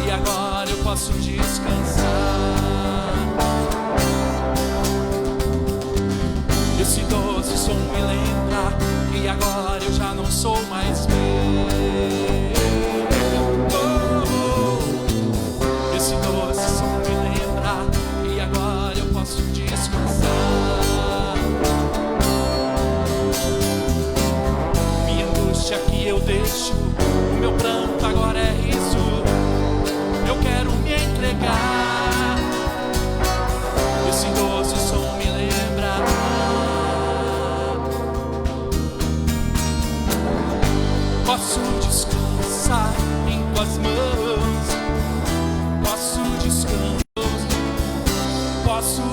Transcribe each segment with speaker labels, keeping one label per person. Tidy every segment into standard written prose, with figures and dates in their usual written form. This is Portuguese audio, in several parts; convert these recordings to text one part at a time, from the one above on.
Speaker 1: e agora eu posso descansar. Esse doce som me lembra que agora eu já não sou mais meu. Esse doce som me lembra que agora eu posso descansar. Minha angústia que eu deixo, o meu pranto agora é riso. Eu quero me entregar. Esse doce som me lembra. Posso descansar em tuas mãos. Posso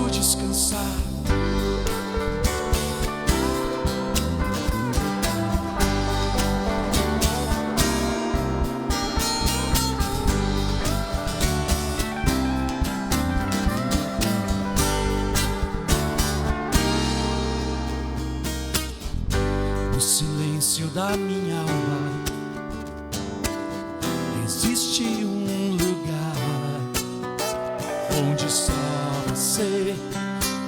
Speaker 1: descansar. No silêncio da minha alma existe um lugar onde só você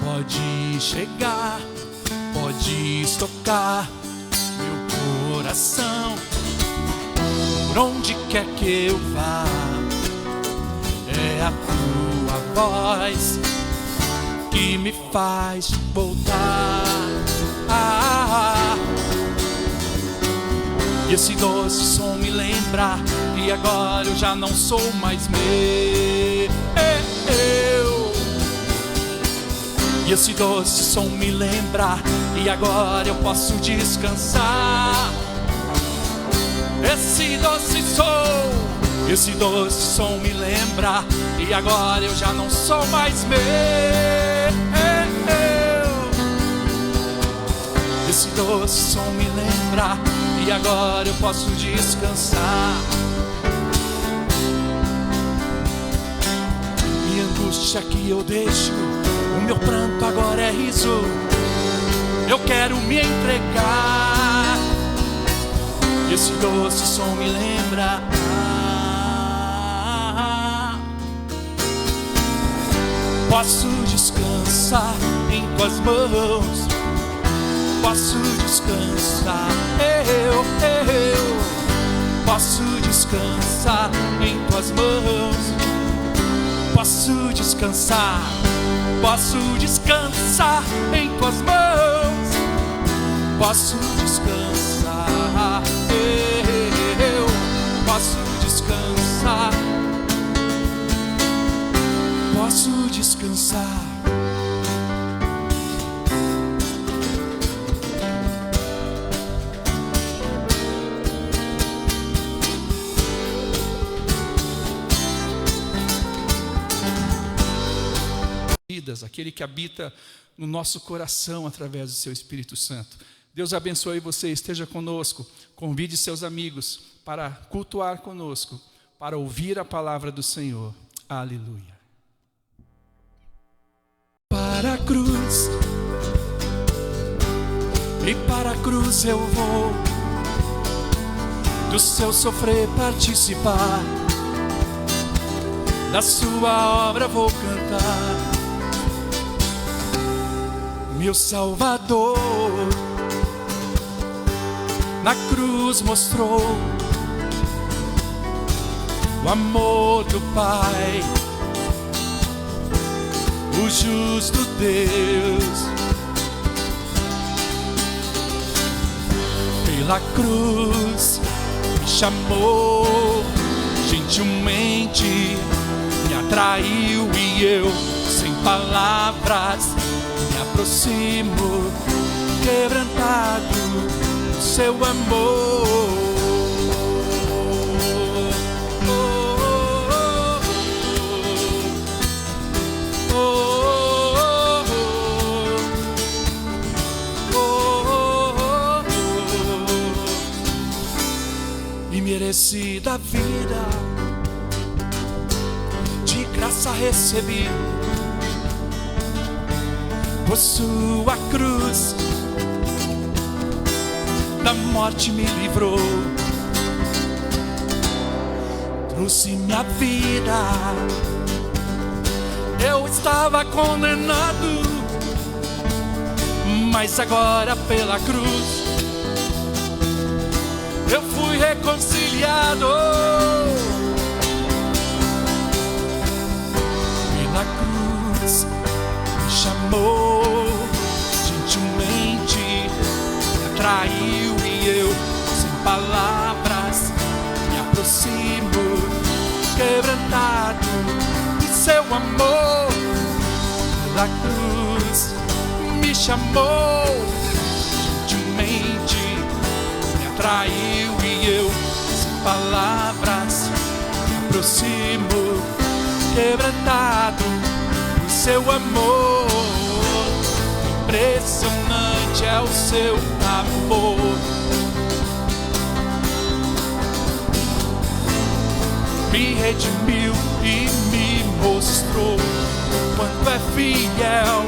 Speaker 1: pode chegar, pode tocar meu coração. Por onde quer que eu vá, é a tua voz que me faz voltar. E esse doce som me lembra que agora eu já não sou mais meu. E esse doce som me lembra e agora eu posso descansar. Esse doce som me lembra e agora eu já não sou mais meu. Esse doce som me lembra e agora eu posso descansar. Minha angústia que eu deixo, o meu pranto agora é riso. Eu quero me entregar. Esse doce som me lembra. Posso descansar em tuas mãos. Posso descansar. Eu posso descansar em tuas mãos. Posso descansar. Posso descansar em tuas mãos. Posso descansar. Eu posso descansar. Posso descansar. Aquele que habita no nosso coração através do seu Espírito Santo. Deus abençoe você, esteja conosco, convide seus amigos para cultuar conosco, para ouvir a palavra do Senhor. Aleluia. Para a cruz, e para a cruz eu vou, do seu sofrer participar, da sua obra vou cantar. Meu Salvador na cruz mostrou o amor do Pai, o justo Deus. Pela cruz me chamou, gentilmente me atraiu e eu, sem palavras, me aproximo, quebrantado do seu amor. Imerecida vida, de graça recebi. Por sua cruz, da morte me livrou. trouxe minha vida. Eu estava condenado, mas agora pela cruz eu fui reconciliado. Pela cruz me chamou gentilmente, me atraiu e eu, sem palavras, me aproximo, quebrantado em seu amor. Pela cruz me chamou gentilmente, me atraiu e eu, sem palavras, me aproximo, quebrantado em seu amor. Impressionante é o seu amor. Me redimiu e me mostrou quanto é fiel.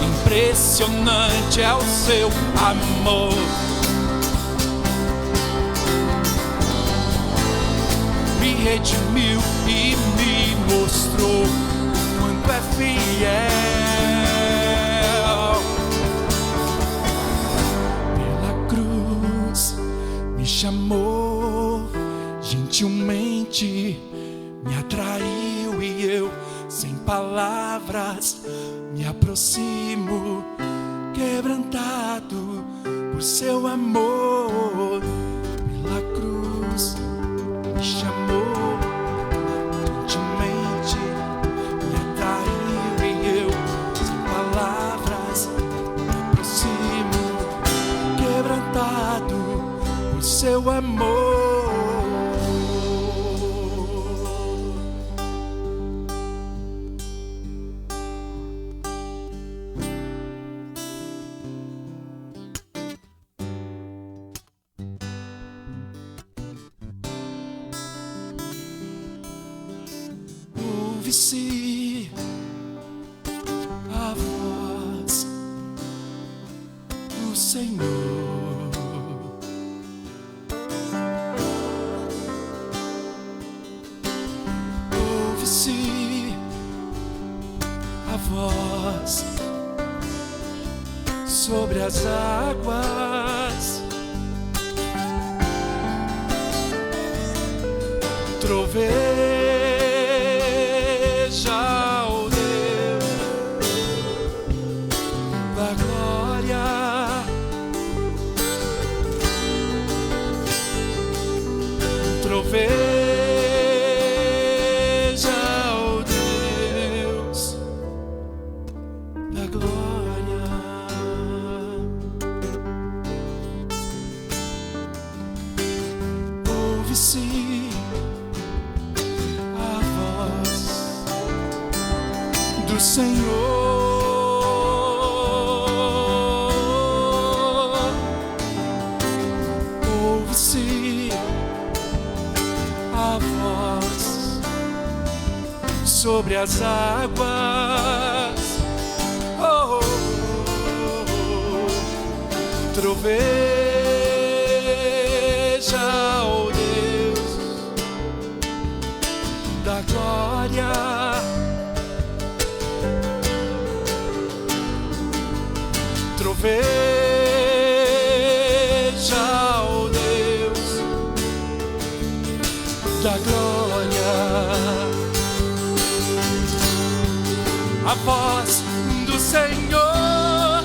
Speaker 1: Impressionante é o seu amor. Me redimiu e me mostrou quanto é fiel. Pela cruz me chamou gentilmente, me atraiu e eu, sem palavras, me aproximo, quebrantado por seu amor. Pela cruz me chamou gentilmente, me atraiu e eu, sem palavras, me aproximo, quebrantado por seu amor. Ouve-se a voz do Senhor. Ouve-se a voz sobre as águas. Troveja, ó Deus da glória. Troveja, ó Deus da glória. Ouve-se a voz do Senhor. Ouve-se a voz sobre as águas. Oh, oh, oh. Troveja, ó Deus da glória. Troveja, ó Deus da glória. A voz do Senhor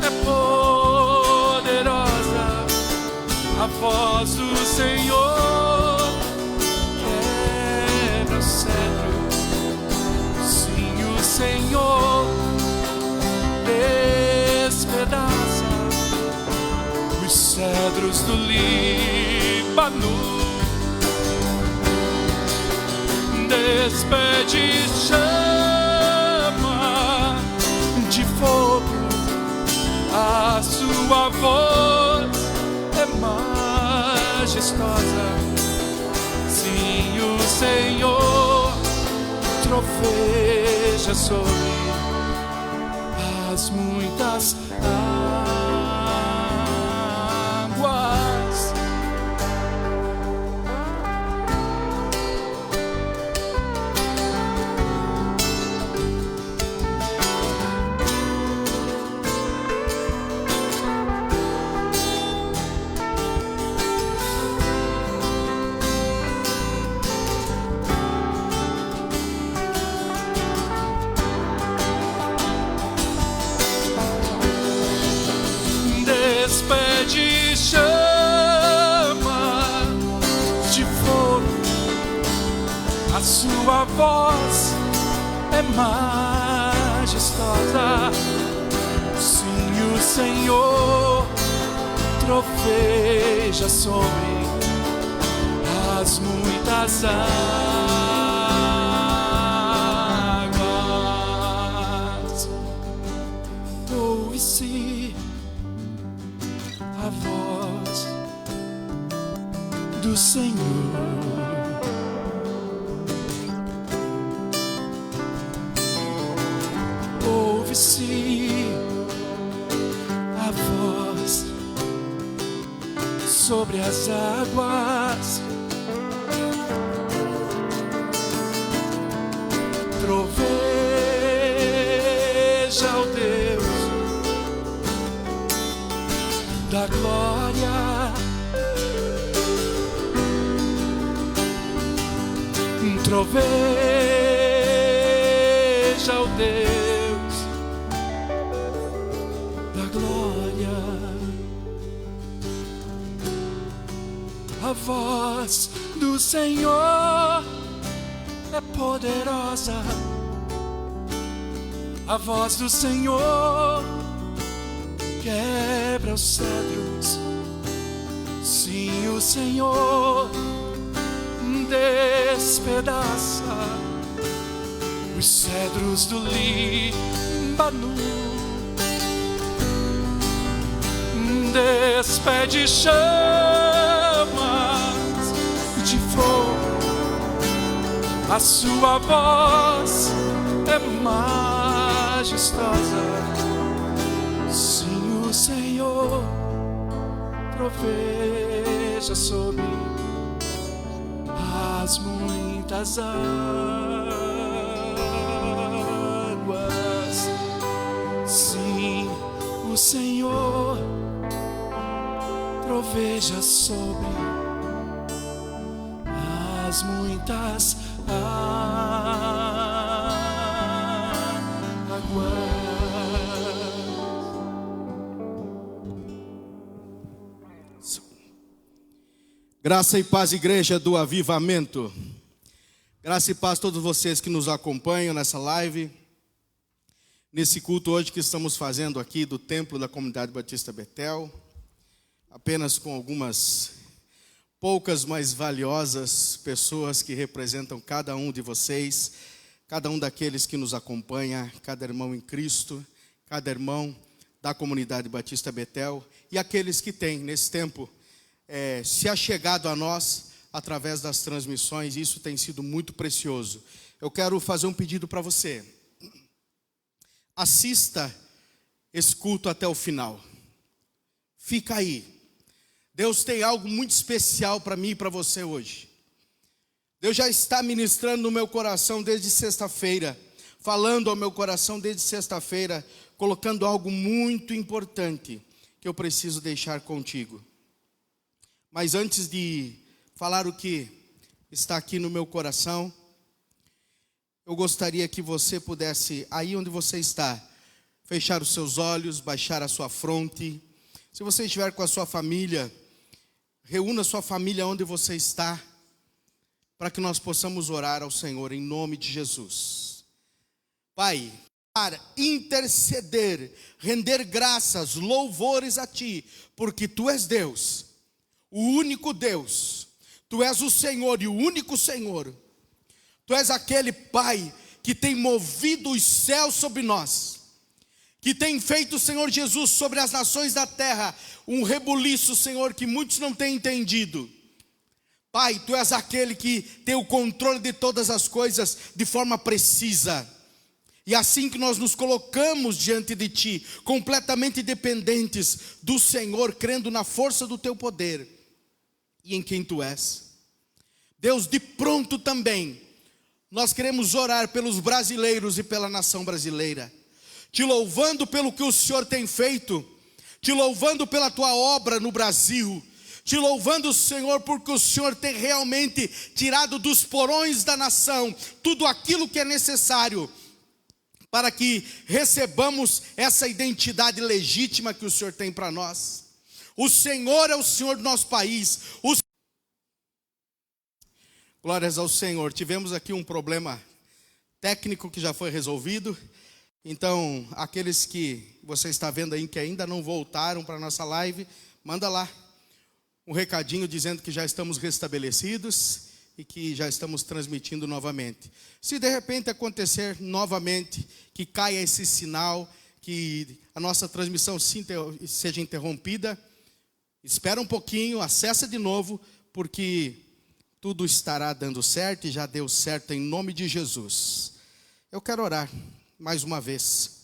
Speaker 1: é poderosa. A voz do Senhor quebra os cedros. Sim, o Senhor despedaça os cedros do Líbano. Despede chama de fogo, a sua voz é majestosa. Sim, o Senhor troveja sobre as muitas águas. de fogo, a sua voz é majestosa. Sim, o Senhor troveja sobre as muitas águas. Ouve-se a voz do Senhor. Ouve-se a voz sobre as águas. Troveja o Deus da glória. Troveja o Deus da glória. A voz do Senhor é poderosa. A voz do Senhor quebra os cedros. Sim, o Senhor despedaça os cedros do Líbano. Despede chamas de fogo, a sua voz é majestosa. Sim, o Senhor troveja sobre as muitas águas. Sim, o Senhor troveja sobre as muitas águas.
Speaker 2: Graça e paz, igreja do Avivamento. Graça e paz a todos vocês que nos acompanham nessa live, nesse culto hoje que estamos fazendo aqui do Templo da Comunidade Batista Betel, apenas com algumas poucas, mas valiosas pessoas que representam cada um de vocês, cada um daqueles que nos acompanha, cada irmão em Cristo, cada irmão da Comunidade Batista Betel e aqueles que têm nesse tempo se achegado a nós através das transmissões. Isso tem sido muito precioso. Eu quero fazer um pedido para você. Assista esse culto até o final. Fica aí. Deus tem algo muito especial para mim e para você hoje. Deus já está ministrando no meu coração desde sexta-feira, falando ao meu coração desde sexta-feira, colocando algo muito importante que eu preciso deixar contigo. Mas antes de falar o que está aqui no meu coração, eu gostaria que você pudesse, aí onde você está, fechar os seus olhos, baixar a sua fronte. Se você estiver com a sua família, reúna a sua família onde você está, para que nós possamos orar ao Senhor em nome de Jesus. Pai, para interceder, render graças, louvores a Ti, porque Tu és Deus, o único Deus. Tu és o Senhor e o único Senhor. Tu és aquele Pai que tem movido os céus sobre nós, que tem feito, Senhor Jesus, sobre as nações da terra um rebuliço, Senhor, que muitos não têm entendido. Pai, Tu és aquele que tem o controle de todas as coisas de forma precisa. E assim que nós nos colocamos diante de Ti, completamente dependentes do Senhor, crendo na força do Teu poder e em quem Tu és. Deus, de pronto também, nós queremos orar pelos brasileiros e pela nação brasileira, Te louvando pelo que o Senhor tem feito, Te louvando pela Tua obra no Brasil, Te louvando, Senhor, porque o Senhor tem realmente tirado dos porões da nação tudo aquilo que é necessário para que recebamos essa identidade legítima que o Senhor tem para nós. O Senhor é o Senhor do nosso país. Glórias ao Senhor. Tivemos aqui um problema técnico que já foi resolvido. Então, aqueles que você está vendo aí que ainda não voltaram para a nossa live, manda lá um recadinho dizendo que já estamos restabelecidos e que já estamos transmitindo novamente. Se de repente acontecer novamente que caia esse sinal, que a nossa transmissão seja interrompida, espera um pouquinho, acessa de novo, porque tudo estará dando certo e já deu certo em nome de Jesus. Eu quero orar mais uma vez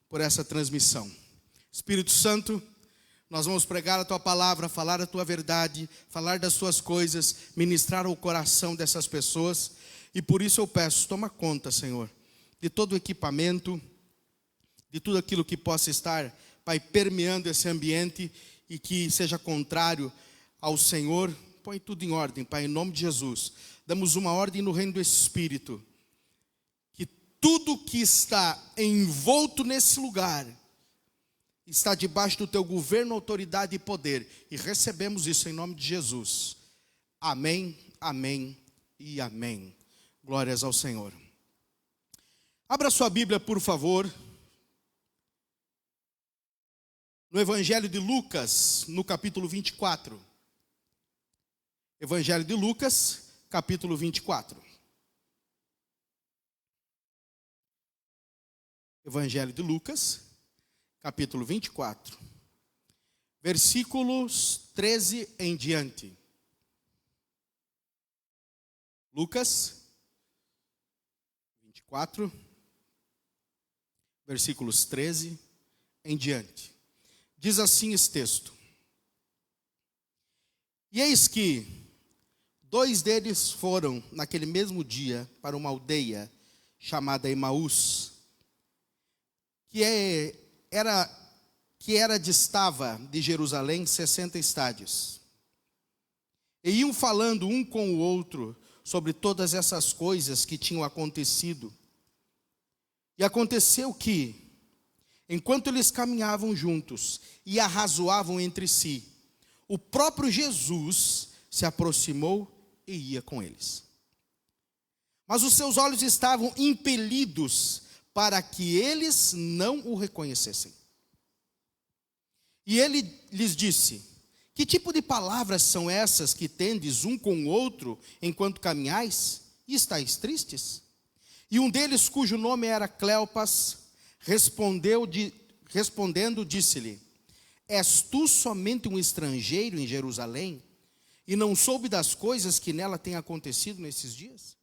Speaker 2: por essa transmissão. Espírito Santo, nós vamos pregar a Tua palavra, falar a Tua verdade, falar das Tuas coisas, ministrar o coração dessas pessoas. E por isso eu peço, toma conta, Senhor, de todo o equipamento, de tudo aquilo que possa estar, Pai, permeando esse ambiente e que seja contrário ao Senhor. Põe tudo em ordem, Pai, em nome de Jesus. Damos uma ordem no reino do Espírito. Que tudo que está envolto nesse lugar está debaixo do Teu governo, autoridade e poder. E recebemos isso em nome de Jesus. Amém, amém e amém. Glórias ao Senhor. Abra sua Bíblia, por favor. No Evangelho de Lucas, no capítulo 24. Evangelho de Lucas, capítulo 24. Evangelho de Lucas, capítulo 24. Versículos 13 em diante. Lucas 24, versículos 13 em diante. Diz assim esse texto: E eis que 2 deles foram, naquele mesmo dia, para uma aldeia chamada Emaús, que distava de Jerusalém 60 estádios. E iam falando um com o outro sobre todas essas coisas que tinham acontecido. E aconteceu que, enquanto eles caminhavam juntos e arrazoavam entre si, o próprio Jesus se aproximou e ia com eles. Mas os seus olhos estavam impelidos para que eles não o reconhecessem. E ele lhes disse: Que tipo de palavras são essas que tendes um com o outro enquanto caminhais e estáis tristes? E um deles, cujo nome era Cleopas, respondendo, disse-lhe: És tu somente um estrangeiro em Jerusalém e não soube das coisas que nela têm acontecido nesses dias?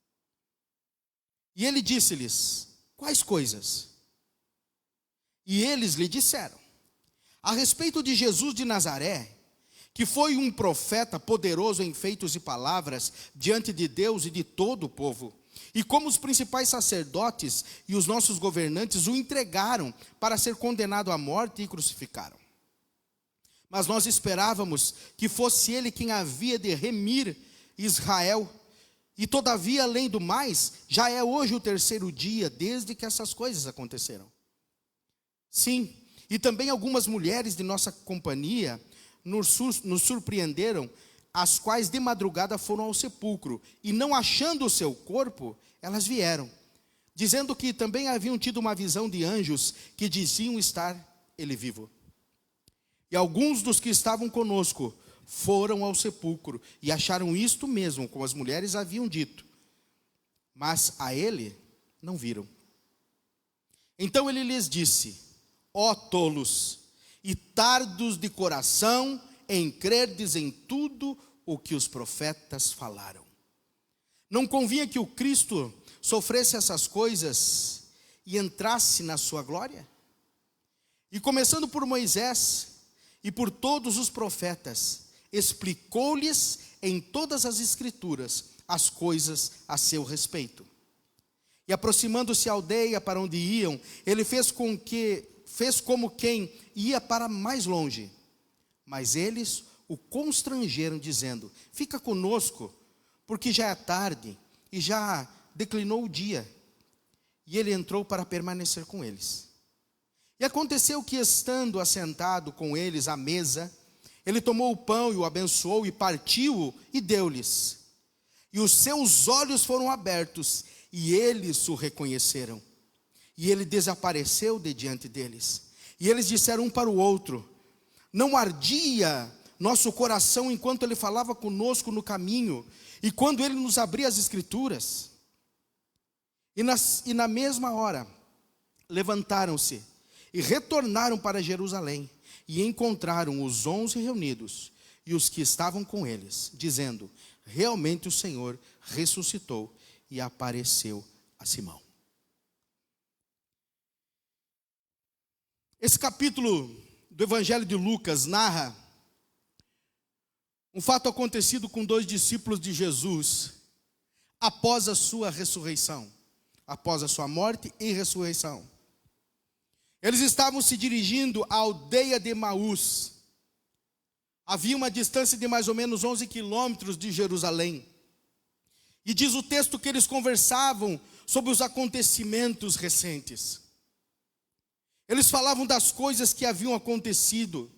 Speaker 2: E ele disse-lhes: Quais coisas? E eles lhe disseram: A respeito de Jesus de Nazaré, que foi um profeta poderoso em feitos e palavras diante de Deus e de todo o povo, e como os principais sacerdotes e os nossos governantes o entregaram para ser condenado à morte e crucificaram. Mas nós esperávamos que fosse ele quem havia de remir Israel. E todavia, além do mais, já é hoje o 3º dia desde que essas coisas aconteceram. Sim, e também algumas mulheres de nossa companhia nos surpreenderam, as quais de madrugada foram ao sepulcro, e não achando o seu corpo, elas vieram, dizendo que também haviam tido uma visão de anjos que diziam estar ele vivo. E alguns dos que estavam conosco foram ao sepulcro e acharam isto mesmo, como as mulheres haviam dito, mas a ele não viram. Então ele lhes disse: Ó tolos, e tardos de coração em crerdes em tudo o que os profetas falaram. Não convinha que o Cristo sofresse essas coisas e entrasse na sua glória? E começando por Moisés e por todos os profetas, explicou-lhes em todas as escrituras as coisas a seu respeito. E aproximando-se à aldeia para onde iam, ele fez como quem ia para mais longe. Mas eles o constrangeram, dizendo: Fica conosco, porque já é tarde e já declinou o dia. E ele entrou para permanecer com eles. E aconteceu que, estando assentado com eles à mesa, ele tomou o pão e o abençoou e partiu-o e deu-lhes. e os seus olhos foram abertos, e eles o reconheceram. E ele desapareceu de diante deles. E eles disseram um para o outro: não ardia nosso coração enquanto ele falava conosco no caminho, e quando ele nos abria as Escrituras? E na mesma hora, levantaram-se e retornaram para Jerusalém, e encontraram os 11 reunidos, e os que estavam com eles, dizendo: realmente o Senhor ressuscitou e apareceu a Simão. Esse capítulo do Evangelho de Lucas narra um fato acontecido com 2 discípulos de Jesus após a sua ressurreição, após a sua morte e ressurreição. Eles estavam se dirigindo à aldeia de Emaús. Havia uma distância de mais ou menos 11 quilômetros de Jerusalém. E diz o texto que eles conversavam sobre os acontecimentos recentes. Eles falavam das coisas que haviam acontecido,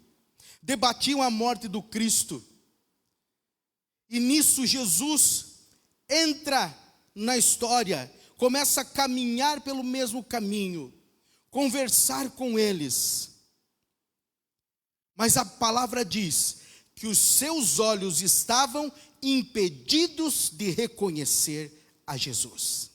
Speaker 2: debatiam a morte do Cristo. E nisso Jesus entra na história, começa a caminhar pelo mesmo caminho, conversar com eles. Mas a palavra diz que os seus olhos estavam impedidos de reconhecer a Jesus.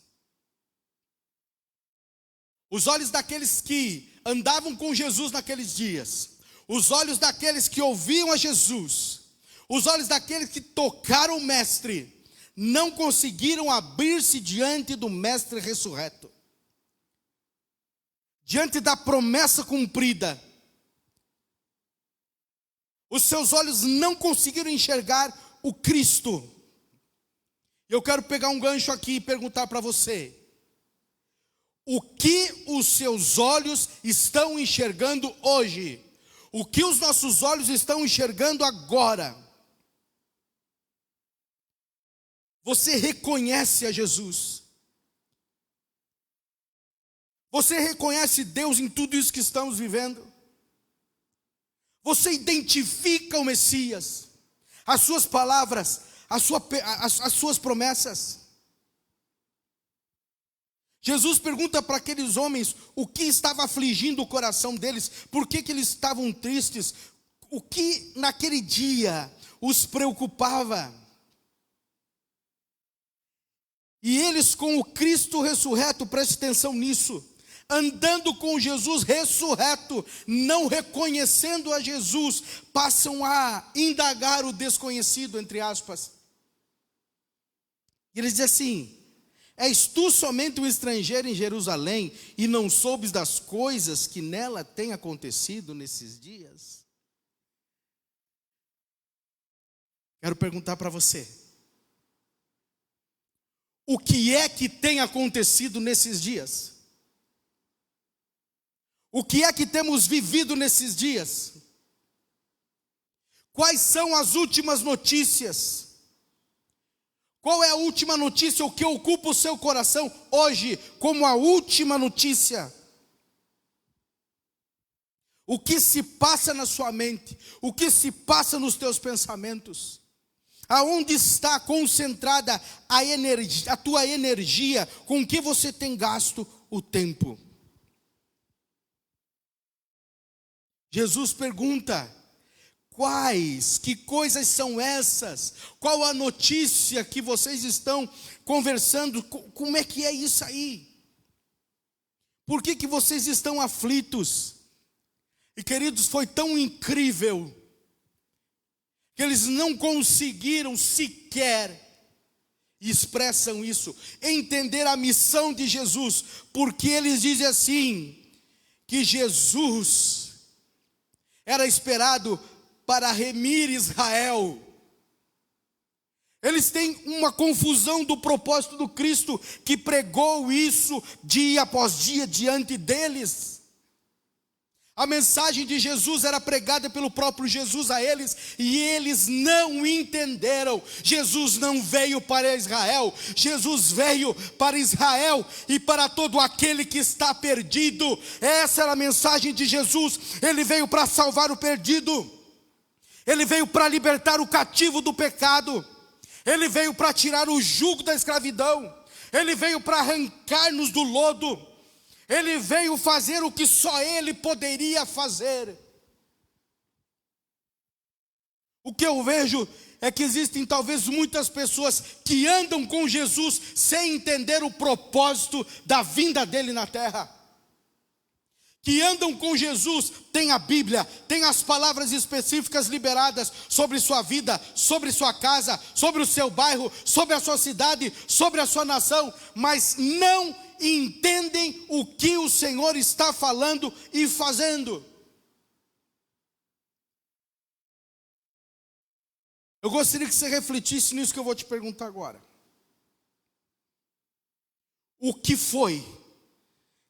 Speaker 2: Os olhos daqueles que andavam com Jesus naqueles dias, os olhos daqueles que ouviam a Jesus, os olhos daqueles que tocaram o Mestre, não conseguiram abrir-se diante do Mestre ressurreto, diante da promessa cumprida. Os seus olhos não conseguiram enxergar o Cristo. Eu quero pegar um gancho aqui e perguntar para você: o que os seus olhos estão enxergando hoje? O que os nossos olhos estão enxergando agora? Você reconhece a Jesus? Você reconhece Deus em tudo isso que estamos vivendo? Você identifica o Messias, as suas palavras, as suas promessas? Jesus pergunta para aqueles homens o que estava afligindo o coração deles, por que eles estavam tristes, o que naquele dia os preocupava. E eles, com o Cristo ressurreto, preste atenção nisso, andando com Jesus ressurreto, não reconhecendo a Jesus, passam a indagar o desconhecido, entre aspas. E eles dizem assim: és tu somente um estrangeiro em Jerusalém e não soubes das coisas que nela têm acontecido nesses dias? Quero perguntar para você: o que é que tem acontecido nesses dias? O que é que temos vivido nesses dias? Quais são as últimas notícias? Qual é a última notícia, o que ocupa o seu coração hoje como a última notícia? O que se passa na sua mente? O que se passa nos teus pensamentos? Aonde está concentrada a tua energia? Com que você tem gasto o tempo? Jesus pergunta: que coisas são essas? Qual a notícia que vocês estão conversando? Como é que é isso aí? Por que vocês estão aflitos? E queridos, foi tão incrível que eles não conseguiram sequer, e expressam isso, entender a missão de Jesus, porque eles dizem assim, que Jesus era esperado para remir Israel. Eles têm uma confusão do propósito do Cristo, que pregou isso dia após dia diante deles. A mensagem de Jesus era pregada pelo próprio Jesus a eles, e eles não entenderam. Jesus não veio para Israel, Jesus veio para Israel e para todo aquele que está perdido. Essa era a mensagem de Jesus. Ele veio para salvar o perdido, ele veio para libertar o cativo do pecado, Ele veio para tirar o jugo da escravidão. Ele veio para arrancar-nos do lodo. Ele veio fazer o que só Ele poderia fazer. O que eu vejo é que existem talvez muitas pessoas que andam com Jesus sem entender o propósito da vinda dele na terra. Que andam com Jesus, tem a Bíblia, tem as palavras específicas liberadas sobre sua vida, sobre sua casa, sobre o seu bairro, sobre a sua cidade, sobre a sua nação, mas não entendem o que o Senhor está falando e fazendo. Eu gostaria que você refletisse nisso que eu vou te perguntar agora. O que foi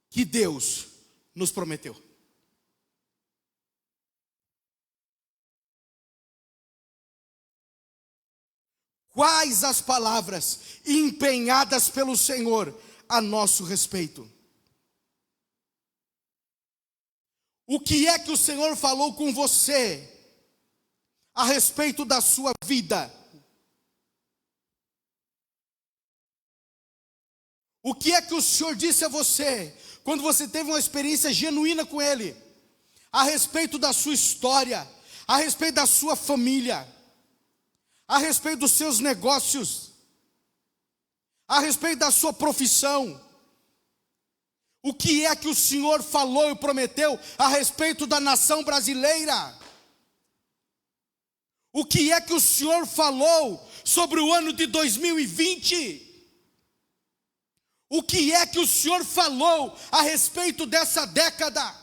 Speaker 2: que Deus nos prometeu? Quais as palavras empenhadas pelo Senhor a nosso respeito? O que é que o Senhor falou com você a respeito da sua vida? O que é que o Senhor disse a você quando você teve uma experiência genuína com Ele, a respeito da sua história, a respeito da sua família, a respeito dos seus negócios, a respeito da sua profissão? O que é que o Senhor falou e prometeu a respeito da nação brasileira? O que é que o Senhor falou sobre o ano de 2020? O que é que o Senhor falou a respeito dessa década?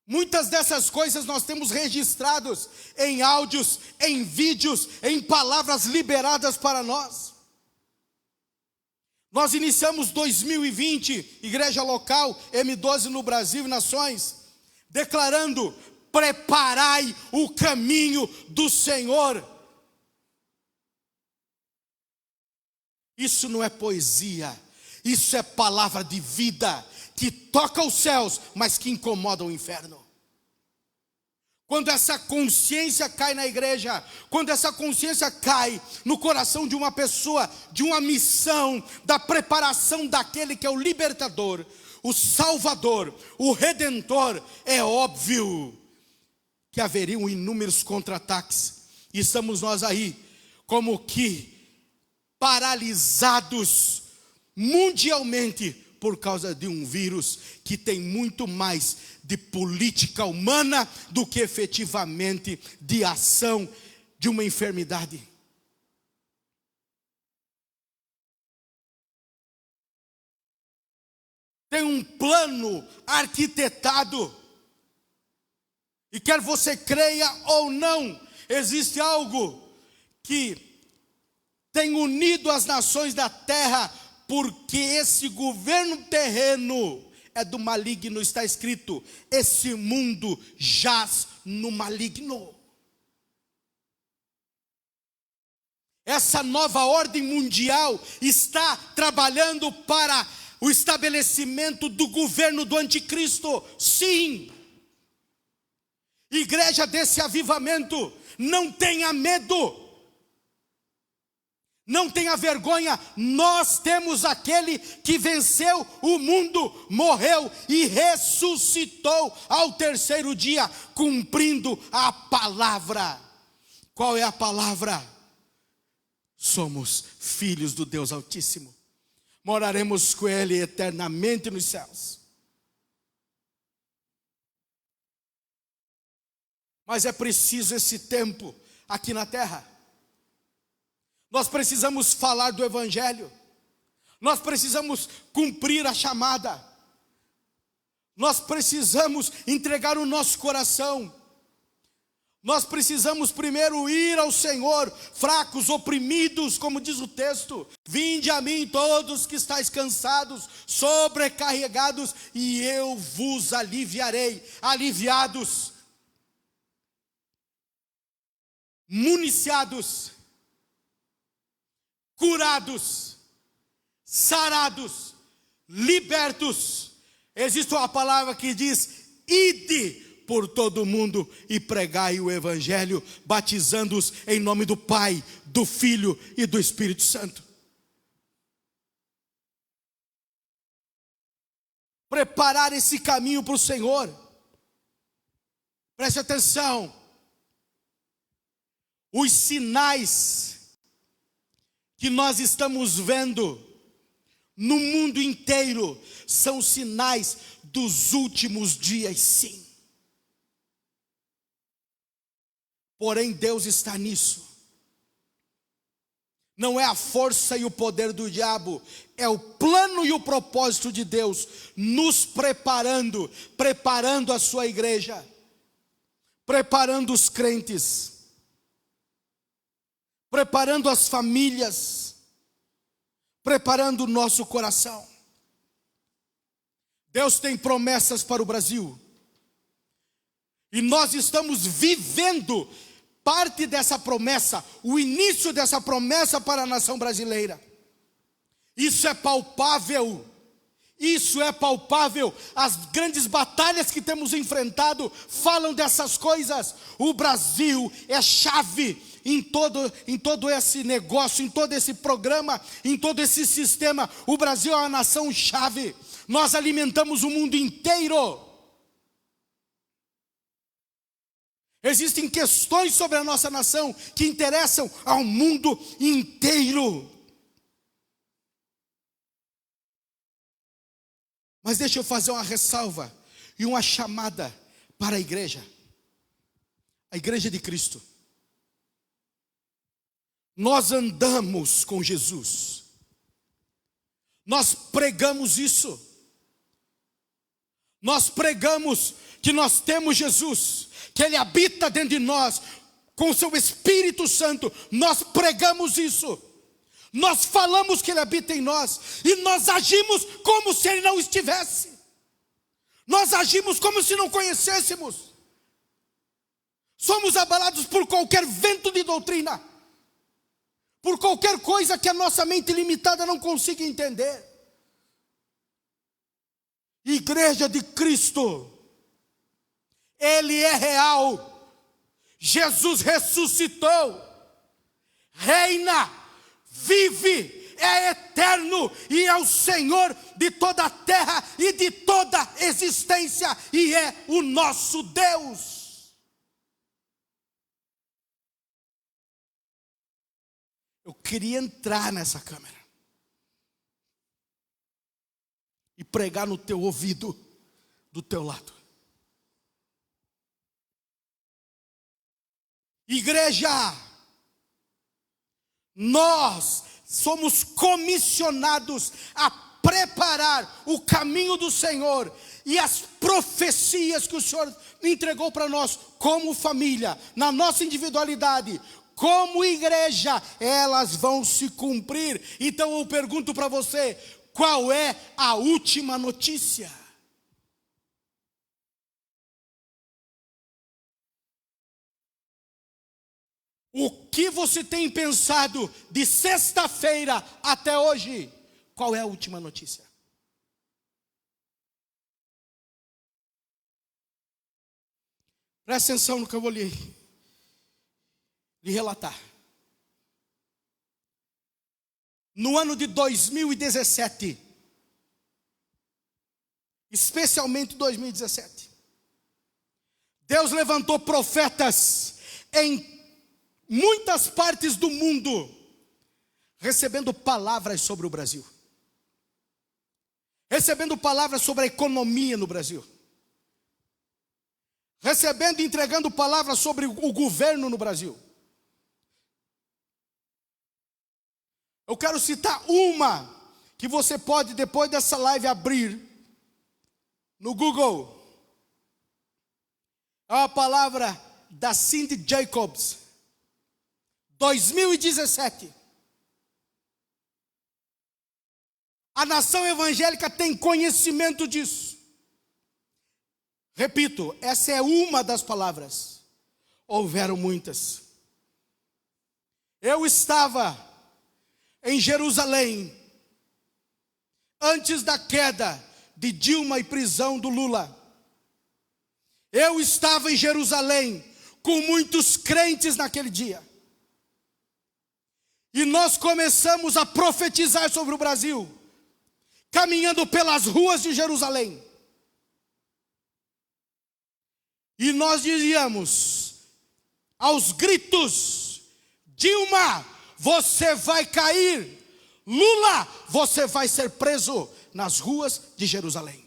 Speaker 2: Muitas dessas coisas nós temos registrados em áudios, em vídeos, em palavras liberadas para nós. Nós iniciamos 2020, igreja local, M12 no Brasil e nações, declarando: preparai o caminho do Senhor. Isso não é poesia, isso é palavra de vida, que toca os céus, mas que incomoda o inferno. Quando essa consciência cai na igreja, quando essa consciência cai no coração de uma pessoa, de uma missão, da preparação daquele que é o libertador, o salvador, o redentor, é óbvio que haveriam inúmeros contra-ataques. E estamos nós aí, como que paralisados mundialmente por causa de um vírus que tem muito mais de política humana do que efetivamente de ação de uma enfermidade. Tem um plano arquitetado, e quer você creia ou não, existe algo que tem unido as nações da terra, porque esse governo terreno é do maligno. Está escrito: esse mundo jaz no maligno. Essa nova ordem mundial está trabalhando para o estabelecimento do governo do anticristo. Sim. Igreja desse avivamento, não tenha medo. Não tenha vergonha, nós temos aquele que venceu o mundo, morreu e ressuscitou ao terceiro dia, cumprindo a palavra. Qual é a palavra? Somos filhos do Deus Altíssimo, moraremos com Ele eternamente nos céus. Mas é preciso esse tempo aqui na terra. Nós precisamos falar do Evangelho. Nós precisamos cumprir a chamada. Nós precisamos entregar o nosso coração. Nós precisamos primeiro ir ao Senhor, fracos, oprimidos, como diz o texto. Vinde a mim todos que estáis cansados, sobrecarregados, e eu vos aliviarei. Aliviados, municiados, curados, sarados, libertos. Existe uma palavra que diz: ide por todo o mundo e pregai o evangelho, batizando-os em nome do Pai, do Filho e do Espírito Santo. Preparar esse caminho para o Senhor. Preste atenção. Os sinais que nós estamos vendo no mundo inteiro são sinais dos últimos dias, sim. Porém, Deus está nisso. Não é a força e o poder do diabo, é o plano e o propósito de Deus nos preparando a sua igreja, preparando os crentes, preparando as famílias, preparando o nosso coração. Deus tem promessas para o Brasil, e nós estamos vivendo parte dessa promessa, o início dessa promessa para a nação brasileira. Isso é palpável, as grandes batalhas que temos enfrentado falam dessas coisas. O Brasil é chave em todo esse negócio, em todo esse programa, em todo esse sistema. O Brasil é uma nação chave, nós alimentamos o mundo inteiro. Existem questões sobre a nossa nação que interessam ao mundo inteiro. Mas deixa eu fazer uma ressalva e uma chamada para a igreja de Cristo. Nós andamos com Jesus, nós pregamos isso, nós pregamos que nós temos Jesus, que Ele habita dentro de nós, com o seu Espírito Santo. Nós pregamos isso, nós falamos que Ele habita em nós, e nós agimos como se Ele não estivesse, nós agimos como se não conhecêssemos. Somos abalados por qualquer vento de doutrina, por qualquer coisa que a nossa mente limitada não consiga entender. Igreja de Cristo, Ele é real, Jesus ressuscitou, reina, vive, é eterno e é o Senhor de toda a terra e de toda a existência, e é o nosso Deus. Eu queria entrar nessa câmera e pregar no teu ouvido, do teu lado. Igreja, nós somos comissionados a preparar o caminho do Senhor, e as profecias que o Senhor entregou para nós, como família, na nossa individualidade, como igreja, elas vão se cumprir. Então eu pergunto para você, qual é a última notícia? O que você tem pensado de sexta-feira até hoje? Qual é a última notícia? Presta atenção no que eu vou lhe relatar. No ano de 2017, especialmente 2017, Deus levantou profetas em muitas partes do mundo, recebendo palavras sobre o Brasil, recebendo palavras sobre a economia no Brasil, recebendo e entregando palavras sobre o governo no Brasil. Eu quero citar uma que você pode, depois dessa live, abrir no Google. É uma palavra da Cindy Jacobs, 2017. A nação evangélica tem conhecimento disso. Repito, essa é uma das palavras. Houveram muitas. Eu estava em Jerusalém antes da queda de Dilma e prisão do Lula. Eu estava em Jerusalém com muitos crentes naquele dia. E nós começamos a profetizar sobre o Brasil, caminhando pelas ruas de Jerusalém. E nós diríamos aos gritos: Dilma, você vai cair. Lula, você vai ser preso nas ruas de Jerusalém.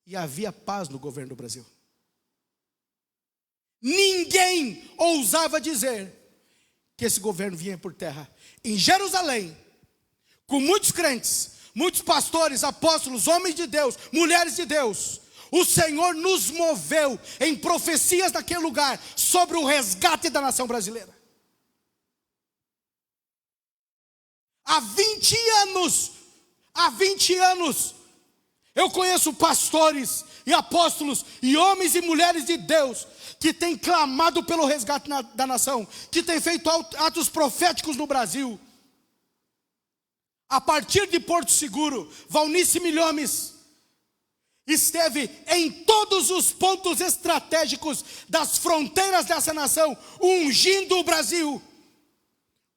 Speaker 2: E havia paz no governo do Brasil. Ninguém ousava dizer que esse governo vinha por terra. Em Jerusalém, com muitos crentes, muitos pastores, apóstolos, homens de Deus, mulheres de Deus, o Senhor nos moveu em profecias naquele lugar sobre o resgate da nação brasileira. Há 20 anos, eu conheço pastores e apóstolos e homens e mulheres de Deus que têm clamado pelo resgate da nação, que têm feito atos proféticos no Brasil. A partir de Porto Seguro, Valnice Milhomes esteve em todos os pontos estratégicos das fronteiras dessa nação, ungindo o Brasil.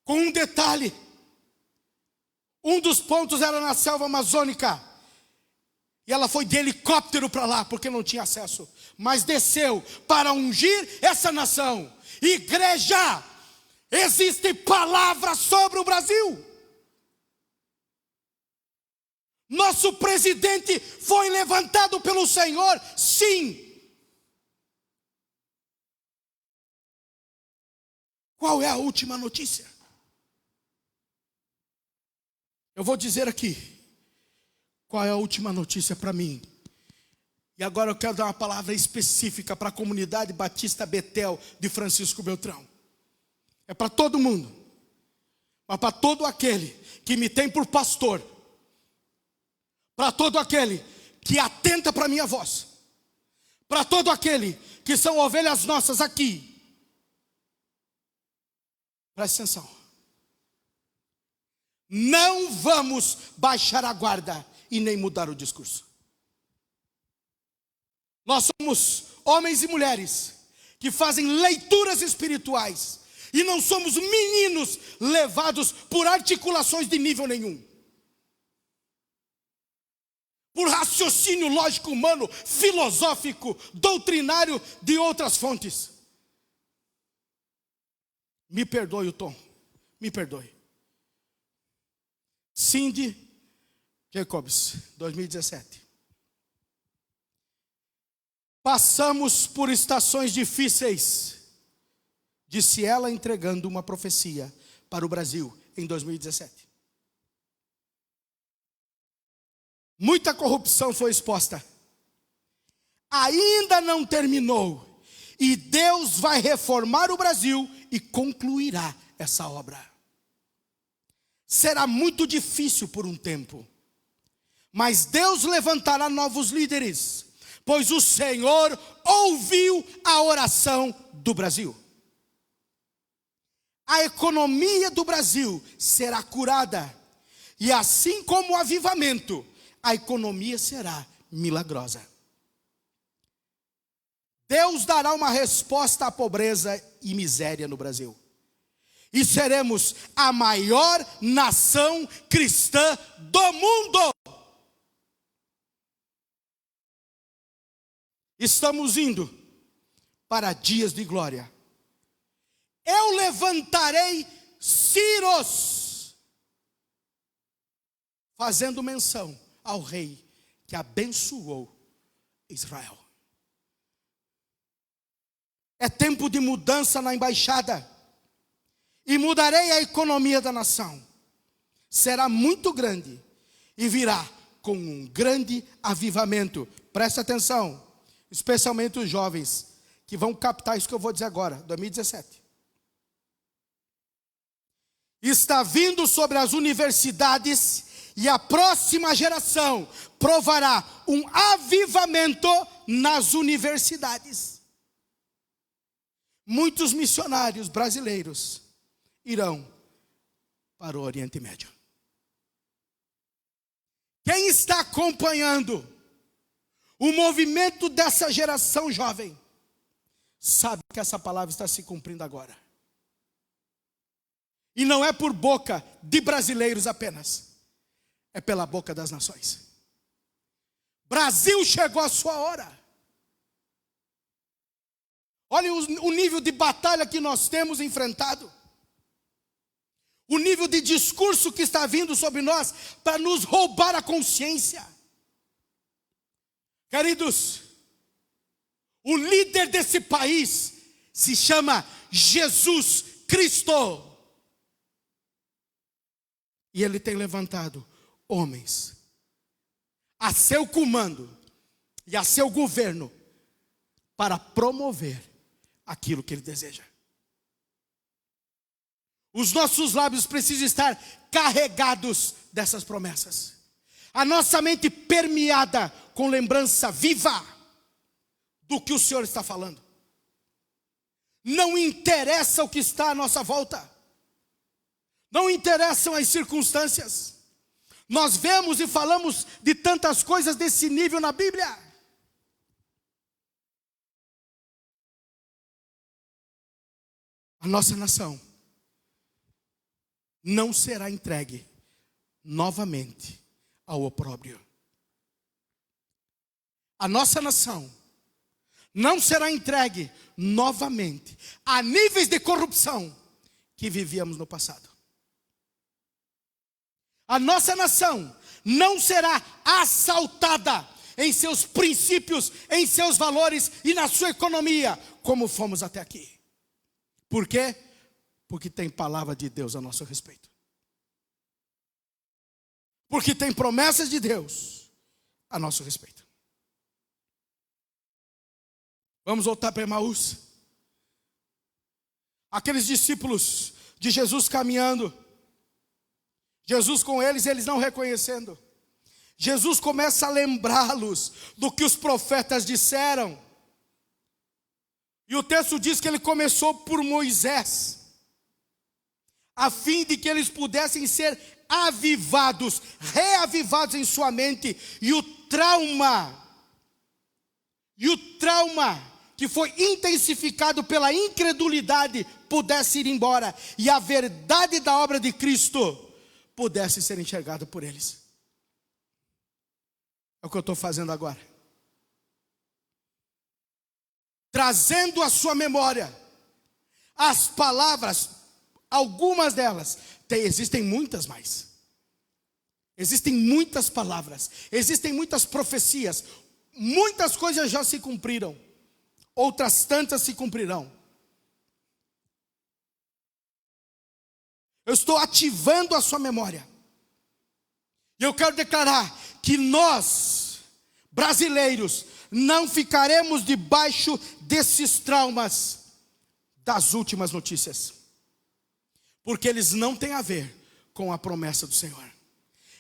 Speaker 2: Com um detalhe: um dos pontos era na selva amazônica, e ela foi de helicóptero para lá, porque não tinha acesso, mas desceu para ungir essa nação. Igreja, existe palavra sobre o Brasil. Nosso presidente foi levantado pelo Senhor, sim. Qual é a última notícia? Eu vou dizer aqui qual é a última notícia para mim. E agora eu quero dar uma palavra específica para a comunidade Batista Betel de Francisco Beltrão. É para todo mundo, mas para todo aquele que me tem por pastor, para todo aquele que atenta para a minha voz, para todo aquele que são ovelhas nossas aqui. Preste atenção. Não vamos baixar a guarda e nem mudar o discurso. Nós somos homens e mulheres que fazem leituras espirituais e não somos meninos levados por articulações de nível nenhum, por raciocínio lógico humano, filosófico, doutrinário de outras fontes. Me perdoe o tom, me perdoe. Cindy Jacobs, 2017. Passamos por estações difíceis, disse ela entregando uma profecia para o Brasil em 2017. Muita corrupção foi exposta. Ainda não terminou. E Deus vai reformar o Brasil e concluirá essa obra. Será muito difícil por um tempo, mas Deus levantará novos líderes, pois o Senhor ouviu a oração do Brasil. A economia do Brasil será curada, e assim como o avivamento, a economia será milagrosa. Deus dará uma resposta à pobreza e miséria no Brasil. E seremos a maior nação cristã do mundo. Estamos indo para dias de glória. Eu levantarei Círos, fazendo menção ao rei que abençoou Israel. É tempo de mudança na embaixada. E mudarei a economia da nação. Será muito grande e virá com um grande avivamento. Presta atenção, especialmente os jovens que vão captar isso que eu vou dizer agora, 2017. Está vindo sobre as universidades e a próxima geração provará um avivamento nas universidades. Muitos missionários brasileiros irão para o Oriente Médio. Quem está acompanhando O movimento dessa geração jovem sabe que essa palavra está se cumprindo agora. E não é por boca de brasileiros apenas, é pela boca das nações. Brasil chegou a sua hora. Olha o nível de batalha que nós temos enfrentado. O nível de discurso que está vindo sobre nós para nos roubar a consciência. Queridos, o líder desse país se chama Jesus Cristo. E ele tem levantado homens a seu comando e a seu governo para promover aquilo que ele deseja. Os nossos lábios precisam estar carregados dessas promessas. A nossa mente permeada com lembrança viva do que o Senhor está falando. Não interessa o que está à nossa volta. Não interessam as circunstâncias. Nós vemos e falamos de tantas coisas desse nível na Bíblia. A nossa nação não será entregue novamente ao opróbrio. A nossa nação não será entregue novamente a níveis de corrupção que vivíamos no passado. A nossa nação não será assaltada em seus princípios, em seus valores e na sua economia, como fomos até aqui. Por quê? Porque tem palavra de Deus a nosso respeito. Porque tem promessas de Deus a nosso respeito. Vamos voltar para Emaús. Aqueles discípulos de Jesus caminhando. Jesus com eles, eles não reconhecendo. Jesus começa a lembrá-los do que os profetas disseram. E o texto diz que ele começou por Moisés, a fim de que eles pudessem ser avivados, reavivados em sua mente, e o trauma que foi intensificado pela incredulidade pudesse ir embora, e a verdade da obra de Cristo pudesse ser enxergada por eles. É o que eu estou fazendo agora. Trazendo à sua memória as palavras, algumas delas, existem muitas mais. Existem muitas palavras, existem muitas profecias, muitas coisas já se cumpriram, outras tantas se cumprirão. Eu estou ativando a sua memória. E eu quero declarar que nós, brasileiros, não ficaremos debaixo desses traumas das últimas notícias. Porque eles não têm a ver com a promessa do Senhor.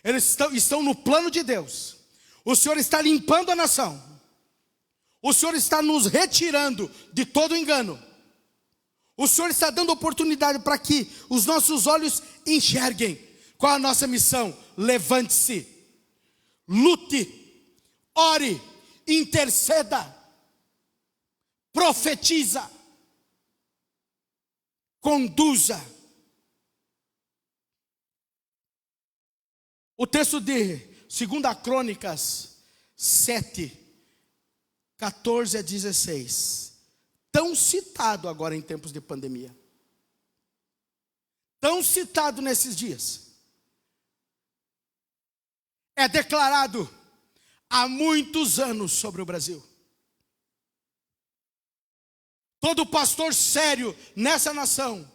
Speaker 2: Eles estão no plano de Deus. O Senhor está limpando a nação. O Senhor está nos retirando de todo engano. O Senhor está dando oportunidade para que os nossos olhos enxerguem. Qual a nossa missão? Levante-se, lute, ore, interceda, profetiza, conduza. O texto de 2 Crônicas 7, 14 a 16, tão citado agora em tempos de pandemia, tão citado nesses dias, é declarado há muitos anos sobre o Brasil. Todo pastor sério nessa nação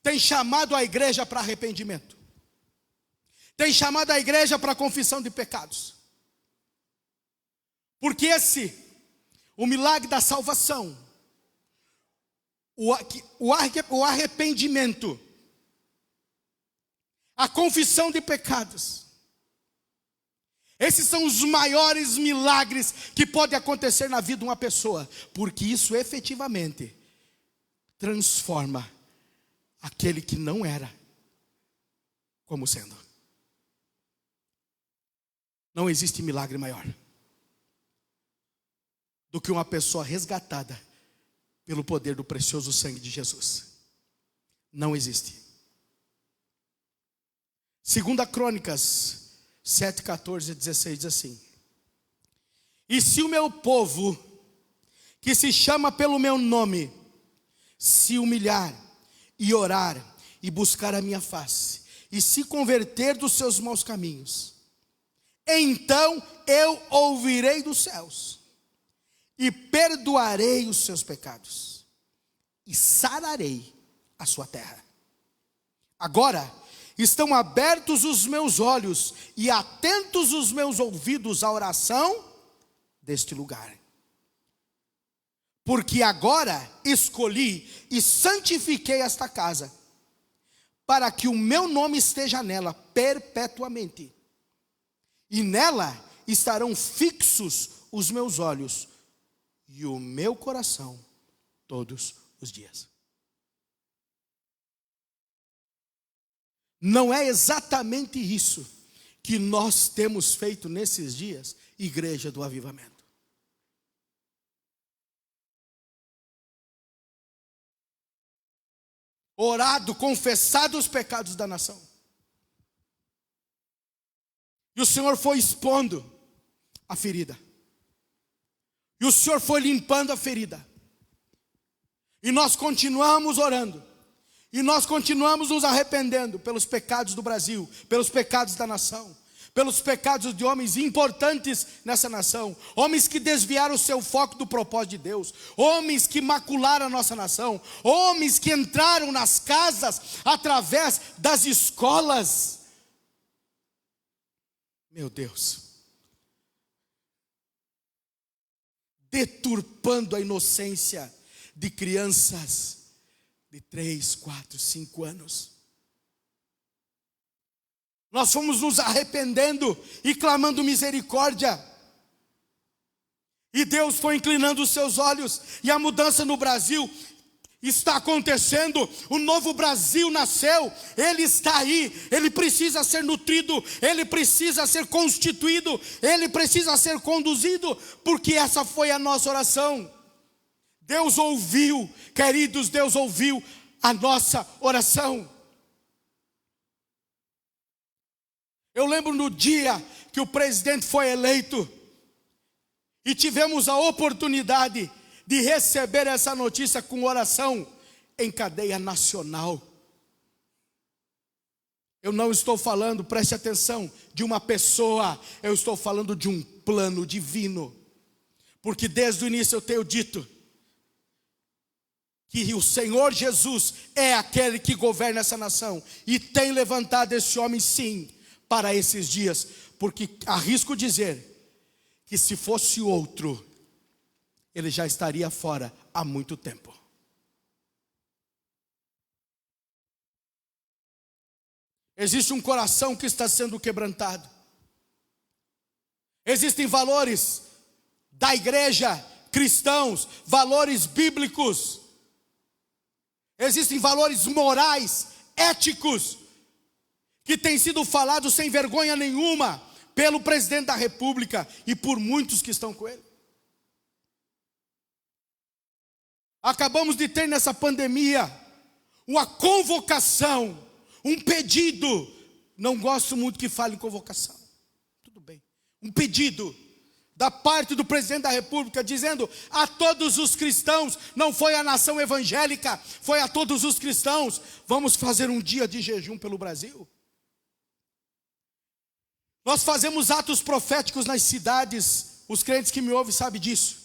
Speaker 2: tem chamado a igreja para arrependimento, tem chamado a igreja para confissão de pecados, porque o milagre da salvação, o arrependimento, a confissão de pecados, esses são os maiores milagres que podem acontecer na vida de uma pessoa, porque isso efetivamente transforma aquele que não era como sendo. Não existe milagre maior. do que uma pessoa resgatada pelo poder do precioso sangue de Jesus. Não existe. 2 Crônicas 7, 14 e 16 diz assim: e se o meu povo, que se chama pelo meu nome, se humilhar e orar e buscar a minha face, e se converter dos seus maus caminhos, então eu ouvirei dos céus e perdoarei os seus pecados e sararei a sua terra. Agora estão abertos os meus olhos e atentos os meus ouvidos à oração deste lugar. Porque agora escolhi e santifiquei esta casa, para que o meu nome esteja nela perpetuamente. E nela estarão fixos os meus olhos e o meu coração todos os dias. Não é exatamente isso que nós temos feito nesses dias, Igreja do Avivamento? Orado, confessado os pecados da nação. E o Senhor foi expondo a ferida. E o Senhor foi limpando a ferida. E nós continuamos orando. E nós continuamos nos arrependendo pelos pecados do Brasil, pelos pecados da nação, pelos pecados de homens importantes nessa nação, homens que desviaram o seu foco do propósito de Deus, homens que macularam a nossa nação, homens que entraram nas casas através das escolas. Meu Deus, deturpando a inocência de crianças de 3, 4, 5 anos. Nós fomos nos arrependendo e clamando misericórdia. E Deus foi inclinando os seus olhos. E a mudança no Brasil está acontecendo. O novo Brasil nasceu. Ele está aí. Ele precisa ser nutrido. Ele precisa ser constituído. Ele precisa ser conduzido. Porque essa foi a nossa oração. Deus ouviu, queridos, Deus ouviu a nossa oração. Eu lembro no dia que o presidente foi eleito e tivemos a oportunidade de receber essa notícia com oração em cadeia nacional. Eu não estou falando, preste atenção, de uma pessoa, eu estou falando de um plano divino. Porque desde o início eu tenho dito que o Senhor Jesus é aquele que governa essa nação. E tem levantado esse homem sim, para esses dias. Porque arrisco dizer que se fosse outro, ele já estaria fora há muito tempo. Existe um coração que está sendo quebrantado. Existem valores da igreja, cristãos, valores bíblicos. Existem valores morais, éticos, que têm sido falados sem vergonha nenhuma pelo presidente da República e por muitos que estão com ele. Acabamos de ter nessa pandemia uma convocação, um pedido. Não gosto muito que fale em convocação. Tudo bem. Um pedido da parte do presidente da República, dizendo a todos os cristãos, não foi a nação evangélica, foi a todos os cristãos, vamos fazer um dia de jejum pelo Brasil. Nós fazemos atos proféticos nas cidades, os crentes que me ouvem sabem disso.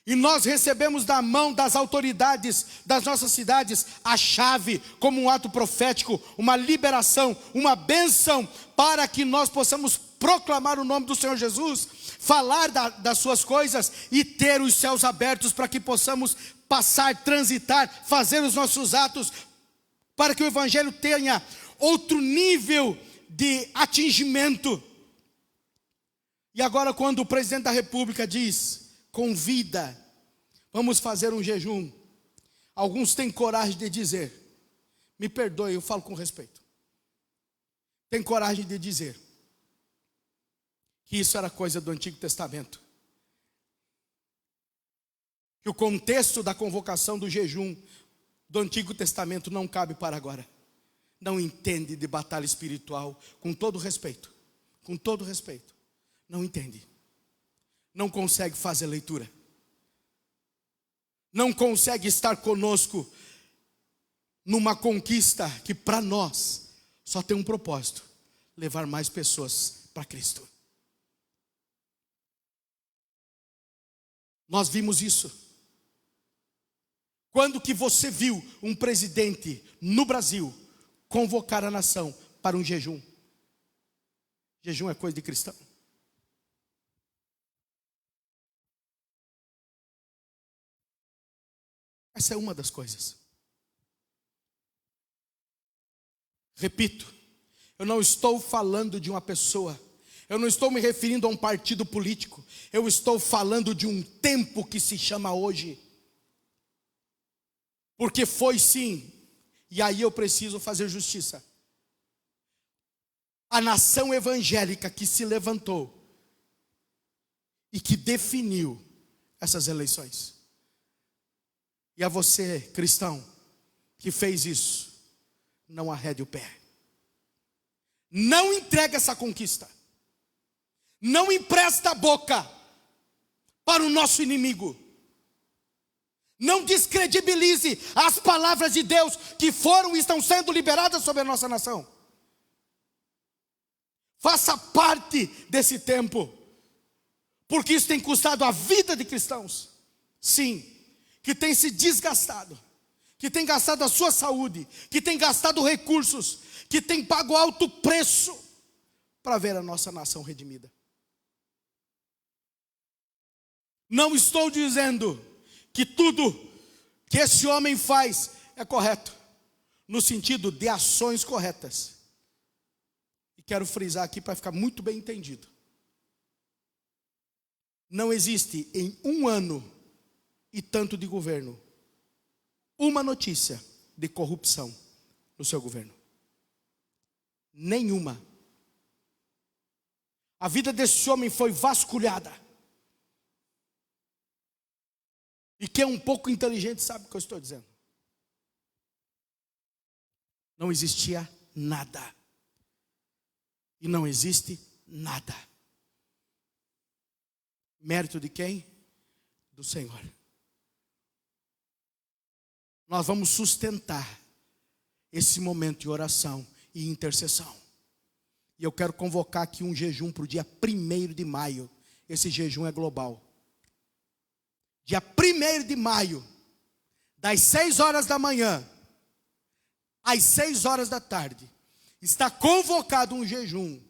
Speaker 2: E nós recebemos da mão das autoridades das nossas cidades a chave, como um ato profético, uma liberação, uma bênção, para que nós possamos proclamar o nome do Senhor Jesus, falar das suas coisas e ter os céus abertos para que possamos passar, transitar, fazer os nossos atos, para que o Evangelho tenha outro nível de atingimento. E agora quando o presidente da República diz, convida, vamos fazer um jejum, alguns têm coragem de dizer, me perdoe, eu falo com respeito, tem coragem de dizer que isso era coisa do Antigo Testamento. que o contexto da convocação do jejum do Antigo Testamento não cabe para agora. Não entende de batalha espiritual, com todo respeito, não entende. Não consegue fazer leitura. Não consegue estar conosco numa conquista que para nós só tem um propósito: levar mais pessoas para Cristo. Nós vimos isso. Quando que você viu um presidente no Brasil convocar a nação para um jejum? Jejum é coisa de cristão. Essa é uma das coisas. Repito, eu não estou falando de uma pessoa, eu não estou me referindo a um partido político, eu estou falando de um tempo que se chama hoje. Porque foi sim, e aí eu preciso fazer justiça, a nação evangélica que se levantou e que definiu essas eleições. E a você, cristão, que fez isso, não arrede o pé. Não entrega essa conquista. Não empresta a boca para o nosso inimigo. Não descredibilize as palavras de Deus que foram e estão sendo liberadas sobre a nossa nação. Faça parte desse tempo, porque isso tem custado a vida de cristãos. Sim, que tem se desgastado, que tem gastado a sua saúde, que tem gastado recursos, que tem pago alto preço para ver a nossa nação redimida. Não estou dizendo que tudo que esse homem faz é correto, no sentido de ações corretas. E quero frisar aqui para ficar muito bem entendido. Não existe em um ano e tanto de governo uma notícia de corrupção no seu governo. Nenhuma. A vida desse homem foi vasculhada. E quem é um pouco inteligente sabe o que eu estou dizendo. Não existia nada. E não existe nada. Mérito de quem? Do Senhor. Nós vamos sustentar esse momento de oração e intercessão. E eu quero convocar aqui um jejum para o dia 1º de maio. Esse jejum é global. Dia 1º de maio, das 6 horas da manhã às 6 horas da tarde, está convocado um jejum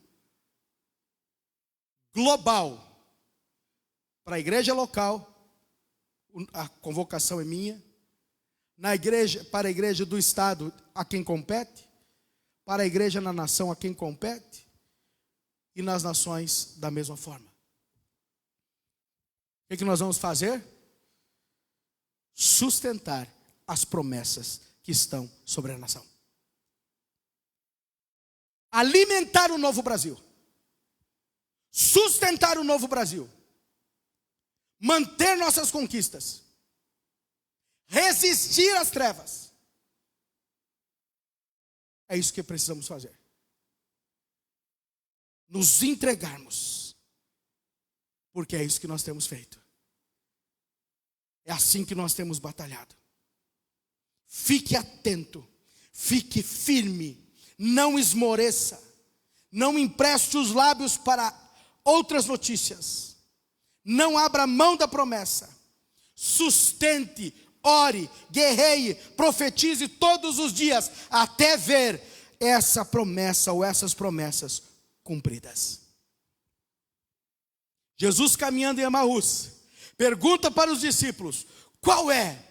Speaker 2: global para a igreja local. A convocação é minha. Para a igreja do estado, a quem compete. Para a igreja na nação, a quem compete. E nas nações, da mesma forma. O que nós vamos fazer? Sustentar as promessas que estão sobre a nação. Alimentar o novo Brasil. Sustentar o novo Brasil. Manter nossas conquistas. Resistir às trevas. É isso que precisamos fazer. Nos entregarmos. Porque é isso que nós temos feito. É assim que nós temos batalhado. Fique atento. Fique firme. Não esmoreça. Não empreste os lábios para outras notícias. Não abra mão da promessa. Sustente, ore, guerreie, profetize todos os dias, até ver essa promessa ou essas promessas cumpridas. Jesus, caminhando em Emaús, pergunta para os discípulos: qual é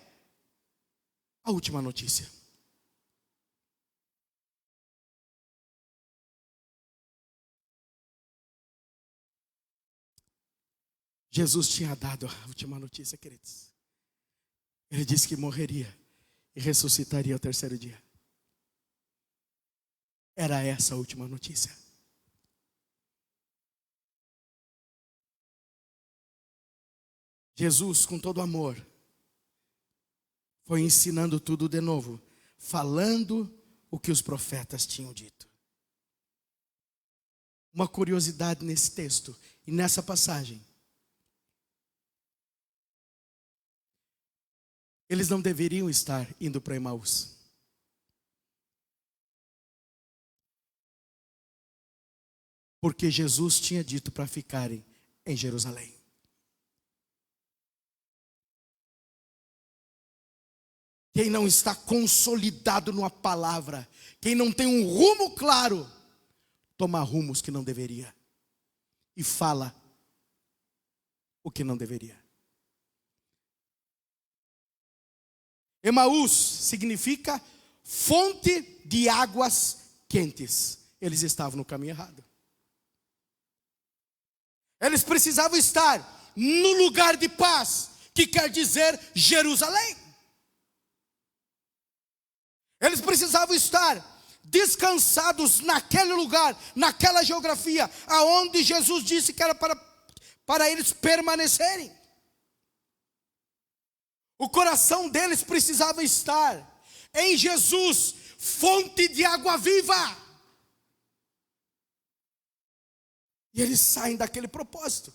Speaker 2: a última notícia? Jesus tinha dado a última notícia, queridos. Ele disse que morreria e ressuscitaria ao 3º dia. Era essa a última notícia. Jesus, com todo amor, foi ensinando tudo de novo, falando o que os profetas tinham dito. Uma curiosidade nesse texto e nessa passagem. Eles não deveriam estar indo para Emaús. Porque Jesus tinha dito para ficarem em Jerusalém. Quem não está consolidado numa palavra, quem não tem um rumo claro, toma rumos que não deveria. E fala o que não deveria. Emaús significa fonte de águas quentes. Eles estavam no caminho errado. Eles precisavam estar no lugar de paz, que quer dizer Jerusalém. Eles precisavam estar descansados naquele lugar, naquela geografia, aonde Jesus disse que era para eles permanecerem. O coração deles precisava estar em Jesus, fonte de água viva. E eles saem daquele propósito.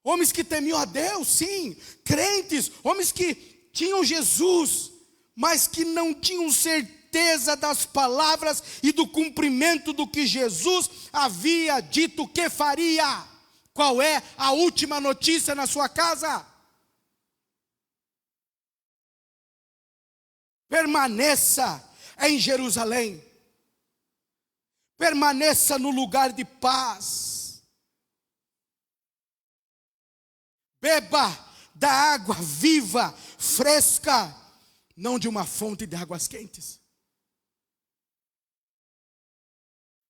Speaker 2: Homens que temiam a Deus, sim, crentes, homens que tinham Jesus, mas que não tinham certeza das palavras e do cumprimento do que Jesus havia dito que faria. Qual é a última notícia na sua casa? Permaneça em Jerusalém. Permaneça no lugar de paz. Beba da água viva, fresca, não de uma fonte de águas quentes.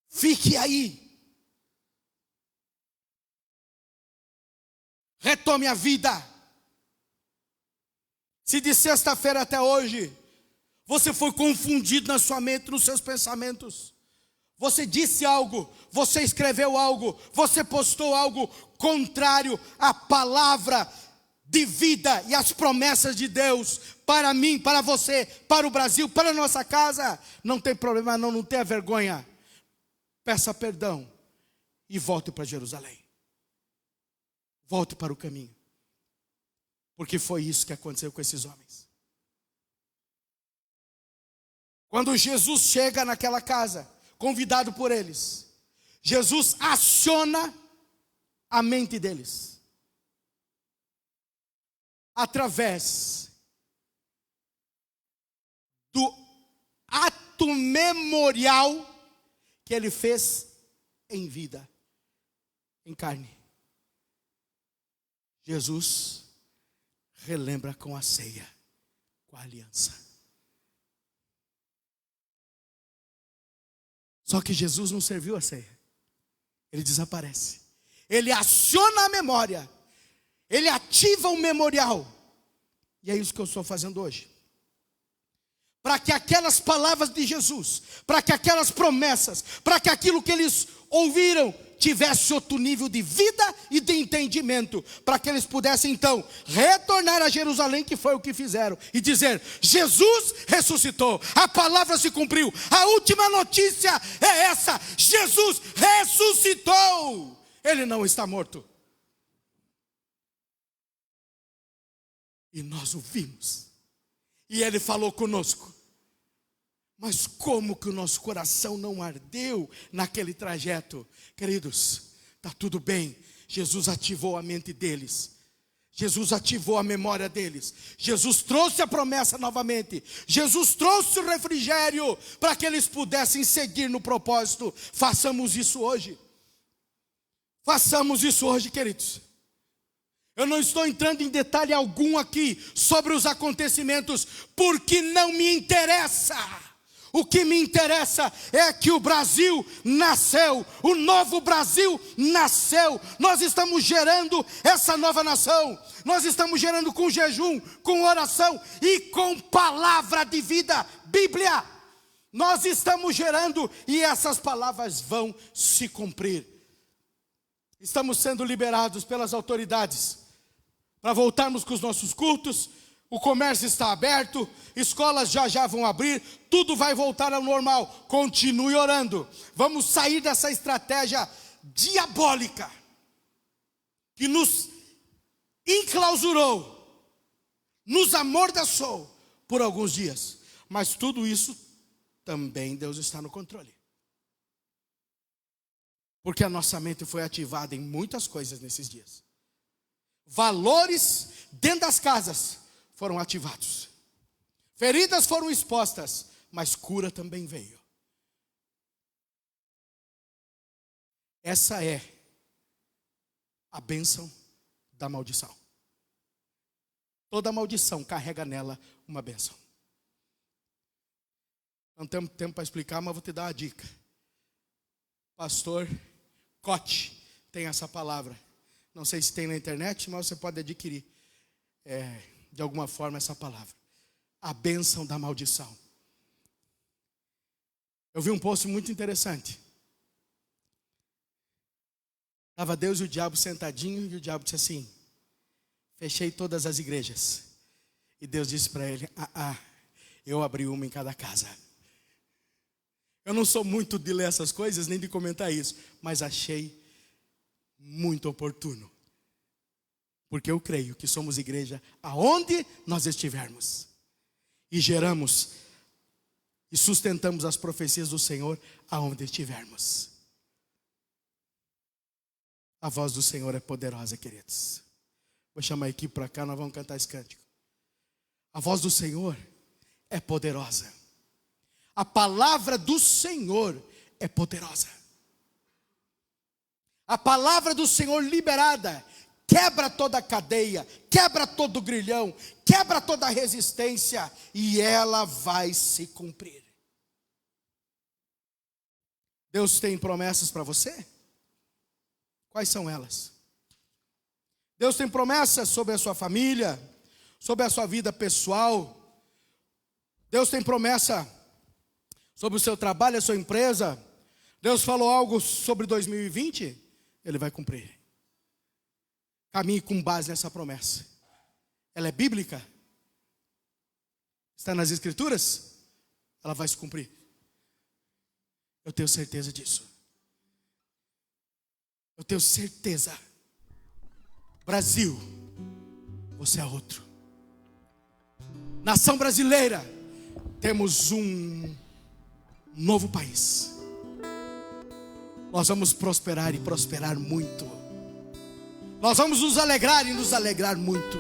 Speaker 2: Fique aí. Retome a vida. Se de sexta-feira até hoje você foi confundido na sua mente, nos seus pensamentos, você disse algo, você escreveu algo, você postou algo contrário à palavra de vida e às promessas de Deus para mim, para você, para o Brasil, para a nossa casa, não tem problema não tenha vergonha. Peça perdão e volte para Jerusalém. Volte para o caminho. Porque foi isso que aconteceu com esses homens. Quando Jesus chega naquela casa, convidado por eles, Jesus aciona a mente deles. Através do ato memorial que ele fez em vida, em carne. Jesus relembra com a ceia, com a aliança. Só que Jesus não serviu a ceia. Ele desaparece. Ele aciona a memória. Ele ativa o memorial. E é isso que eu estou fazendo hoje. Para que aquelas palavras de Jesus, para que aquelas promessas, para que aquilo que eles ouviram tivesse outro nível de vida e de entendimento, para que eles pudessem então retornar a Jerusalém, que foi o que fizeram, e dizer: Jesus ressuscitou, a palavra se cumpriu, a última notícia é essa: Jesus ressuscitou, ele não está morto. E nós o vimos, e ele falou conosco. Mas como que o nosso coração não ardeu naquele trajeto? Queridos, está tudo bem. Jesus ativou a mente deles. Jesus ativou a memória deles. Jesus trouxe a promessa novamente. Jesus trouxe o refrigério para que eles pudessem seguir no propósito. Façamos isso hoje. Façamos isso hoje, queridos. Eu não estou entrando em detalhe algum aqui sobre os acontecimentos, porque não me interessa. O que me interessa é que o Brasil nasceu, o novo Brasil nasceu. Nós estamos gerando essa nova nação. Nós estamos gerando com jejum, com oração e com palavra de vida, Bíblia. Nós estamos gerando e essas palavras vão se cumprir. Estamos sendo liberados pelas autoridades para voltarmos com os nossos cultos, o comércio está aberto, escolas já vão abrir, tudo vai voltar ao normal. Continue orando. Vamos sair dessa estratégia diabólica que nos enclausurou, nos amordaçou por alguns dias. Mas tudo isso também Deus está no controle. Porque a nossa mente foi ativada em muitas coisas nesses dias. Valores dentro das casas foram ativados. Feridas foram expostas, mas cura também veio. Essa é a bênção da maldição. Toda maldição carrega nela uma bênção. Não temos tempo para explicar, mas vou te dar uma dica. Pastor Cote tem essa palavra. Não sei se tem na internet, mas você pode adquirir de alguma forma essa palavra. A bênção da maldição. Eu vi um post muito interessante. Estava Deus e o diabo sentadinho, e o diabo disse assim: fechei todas as igrejas. E Deus disse para ele: eu abri uma em cada casa. Eu não sou muito de ler essas coisas, nem de comentar isso, mas achei muito oportuno. Porque eu creio que somos igreja aonde nós estivermos. E geramos e sustentamos as profecias do Senhor aonde estivermos. A voz do Senhor é poderosa, queridos. Vou chamar a equipe para cá, nós vamos cantar esse cântico. A voz do Senhor é poderosa. A palavra do Senhor é poderosa. A palavra do Senhor liberada quebra toda a cadeia, quebra todo o grilhão, quebra toda a resistência, e ela vai se cumprir. Deus tem promessas para você? Quais são elas? Deus tem promessas sobre a sua família, sobre a sua vida pessoal. Deus tem promessa sobre o seu trabalho, a sua empresa. Deus falou algo sobre 2020, Ele vai cumprir. Caminhe com base nessa promessa. Ela é bíblica? Está nas Escrituras? Ela vai se cumprir. Eu tenho certeza disso. Eu tenho certeza. Brasil, você é outro. Nação brasileira, temos um novo país. Nós vamos prosperar e prosperar muito. Nós vamos nos alegrar e nos alegrar muito.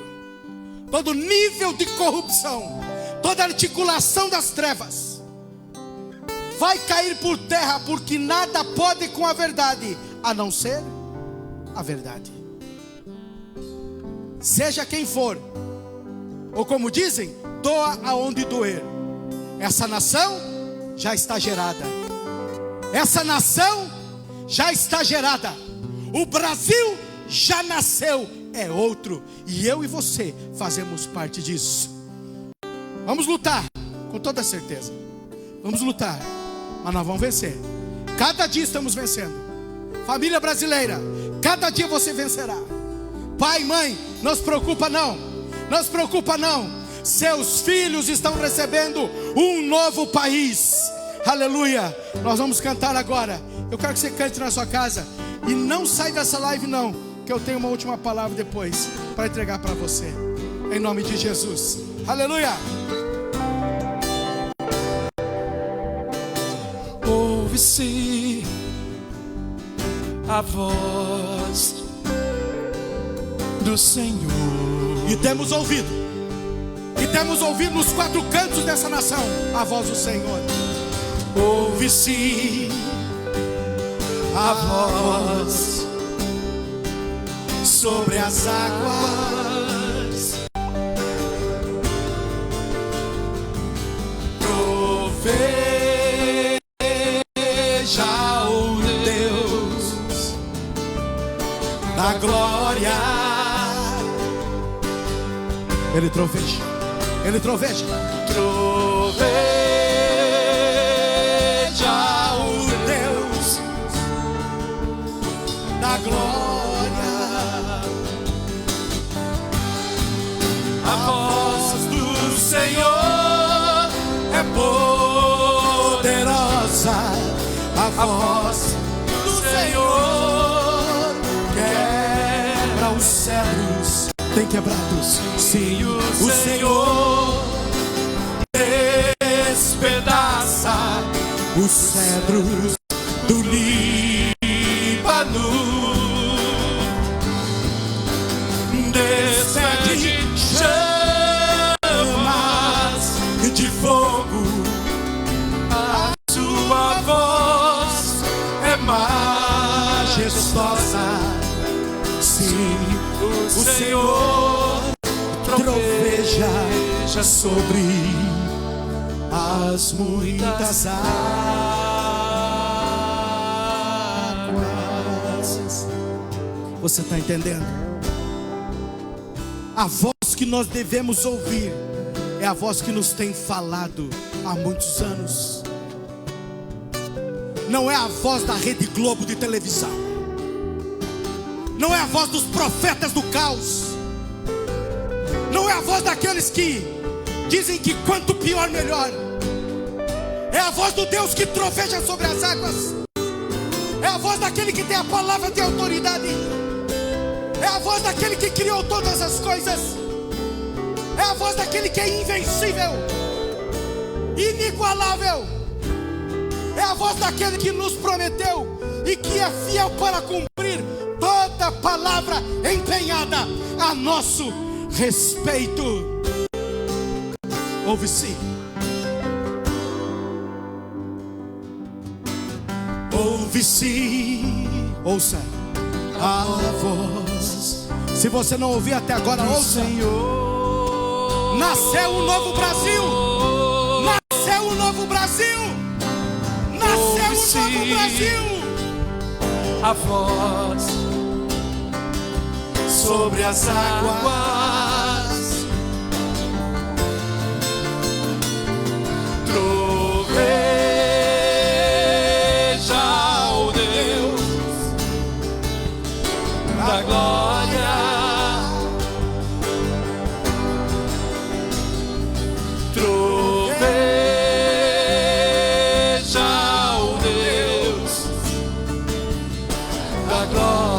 Speaker 2: Todo nível de corrupção, toda articulação das trevas vai cair por terra, porque nada pode com a verdade, a não ser a verdade. Seja quem for, ou como dizem, doa aonde doer. Essa nação já está gerada. Essa nação já está gerada. O Brasil já nasceu, é outro. E eu e você fazemos parte disso. Vamos lutar, com toda certeza. Vamos lutar, mas nós vamos vencer. Cada dia estamos vencendo. Família brasileira, cada dia você vencerá. Pai, mãe, não se preocupa não. Não se preocupa não. Seus filhos estão recebendo um novo país. Aleluia. Nós vamos cantar agora. Eu quero que você cante na sua casa. E não sai dessa live não, que eu tenho uma última palavra depois para entregar para você. Em nome de Jesus. Aleluia.
Speaker 1: Ouve-se a voz do Senhor.
Speaker 2: E temos ouvido. E temos ouvido nos quatro cantos dessa nação a voz do Senhor.
Speaker 1: Ouve-se a voz
Speaker 2: sobre as águas.
Speaker 1: Troveja o Deus
Speaker 2: da glória. Ele troveja. Ele troveja.
Speaker 1: Troveja
Speaker 2: o Deus da glória.
Speaker 1: a voz
Speaker 2: poderosa, a voz do Senhor quebra os cedros. Tem quebrados, sim, o Senhor despedaça os cedros do Líbano. Despede chamas de fogo, a sua voz é majestosa. Sim, o Senhor troveja sobre as muitas águas. Você está entendendo? A voz que nós devemos ouvir é a voz que nos tem falado há muitos anos. Não é a voz da Rede Globo de televisão, não é a voz dos profetas do caos, não é a voz daqueles que dizem que quanto pior melhor. É a voz do Deus que troveja sobre as águas. É a voz daquele que tem a palavra de autoridade. É a voz daquele que criou todas as coisas. É a voz daquele que é invencível, inigualável. É a voz daquele que nos prometeu e que é fiel para cumprir toda palavra empenhada a nosso respeito. Ouve-se, ouve-se, ouça a voz. Se você não ouviu até agora, ouça. Nasceu um novo Brasil. Nasceu um novo Brasil. Nasceu um novo Brasil.
Speaker 1: A voz sobre as águas, troveja o Deus da glória, troveja o Deus da glória.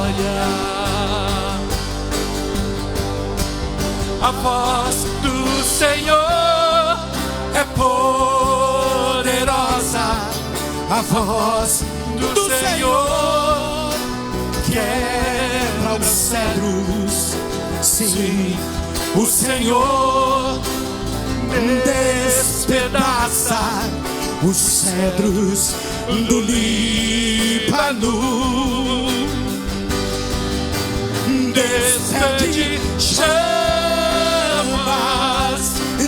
Speaker 1: A voz do Senhor é poderosa.
Speaker 2: A voz do Senhor quebra os cedros. Sim, o Senhor despedaça os cedros do Líbano. Descende chamas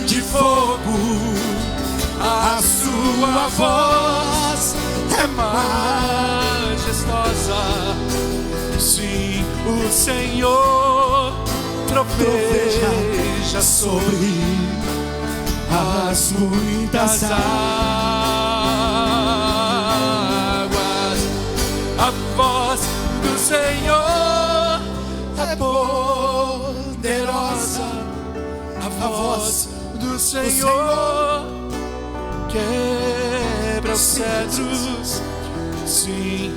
Speaker 2: de fogo, a sua voz é majestosa.
Speaker 1: Sim, o Senhor troveja sobre
Speaker 2: as muitas
Speaker 1: águas. A voz do Senhor é poderosa. A voz do Senhor quebra os cedros. Sim,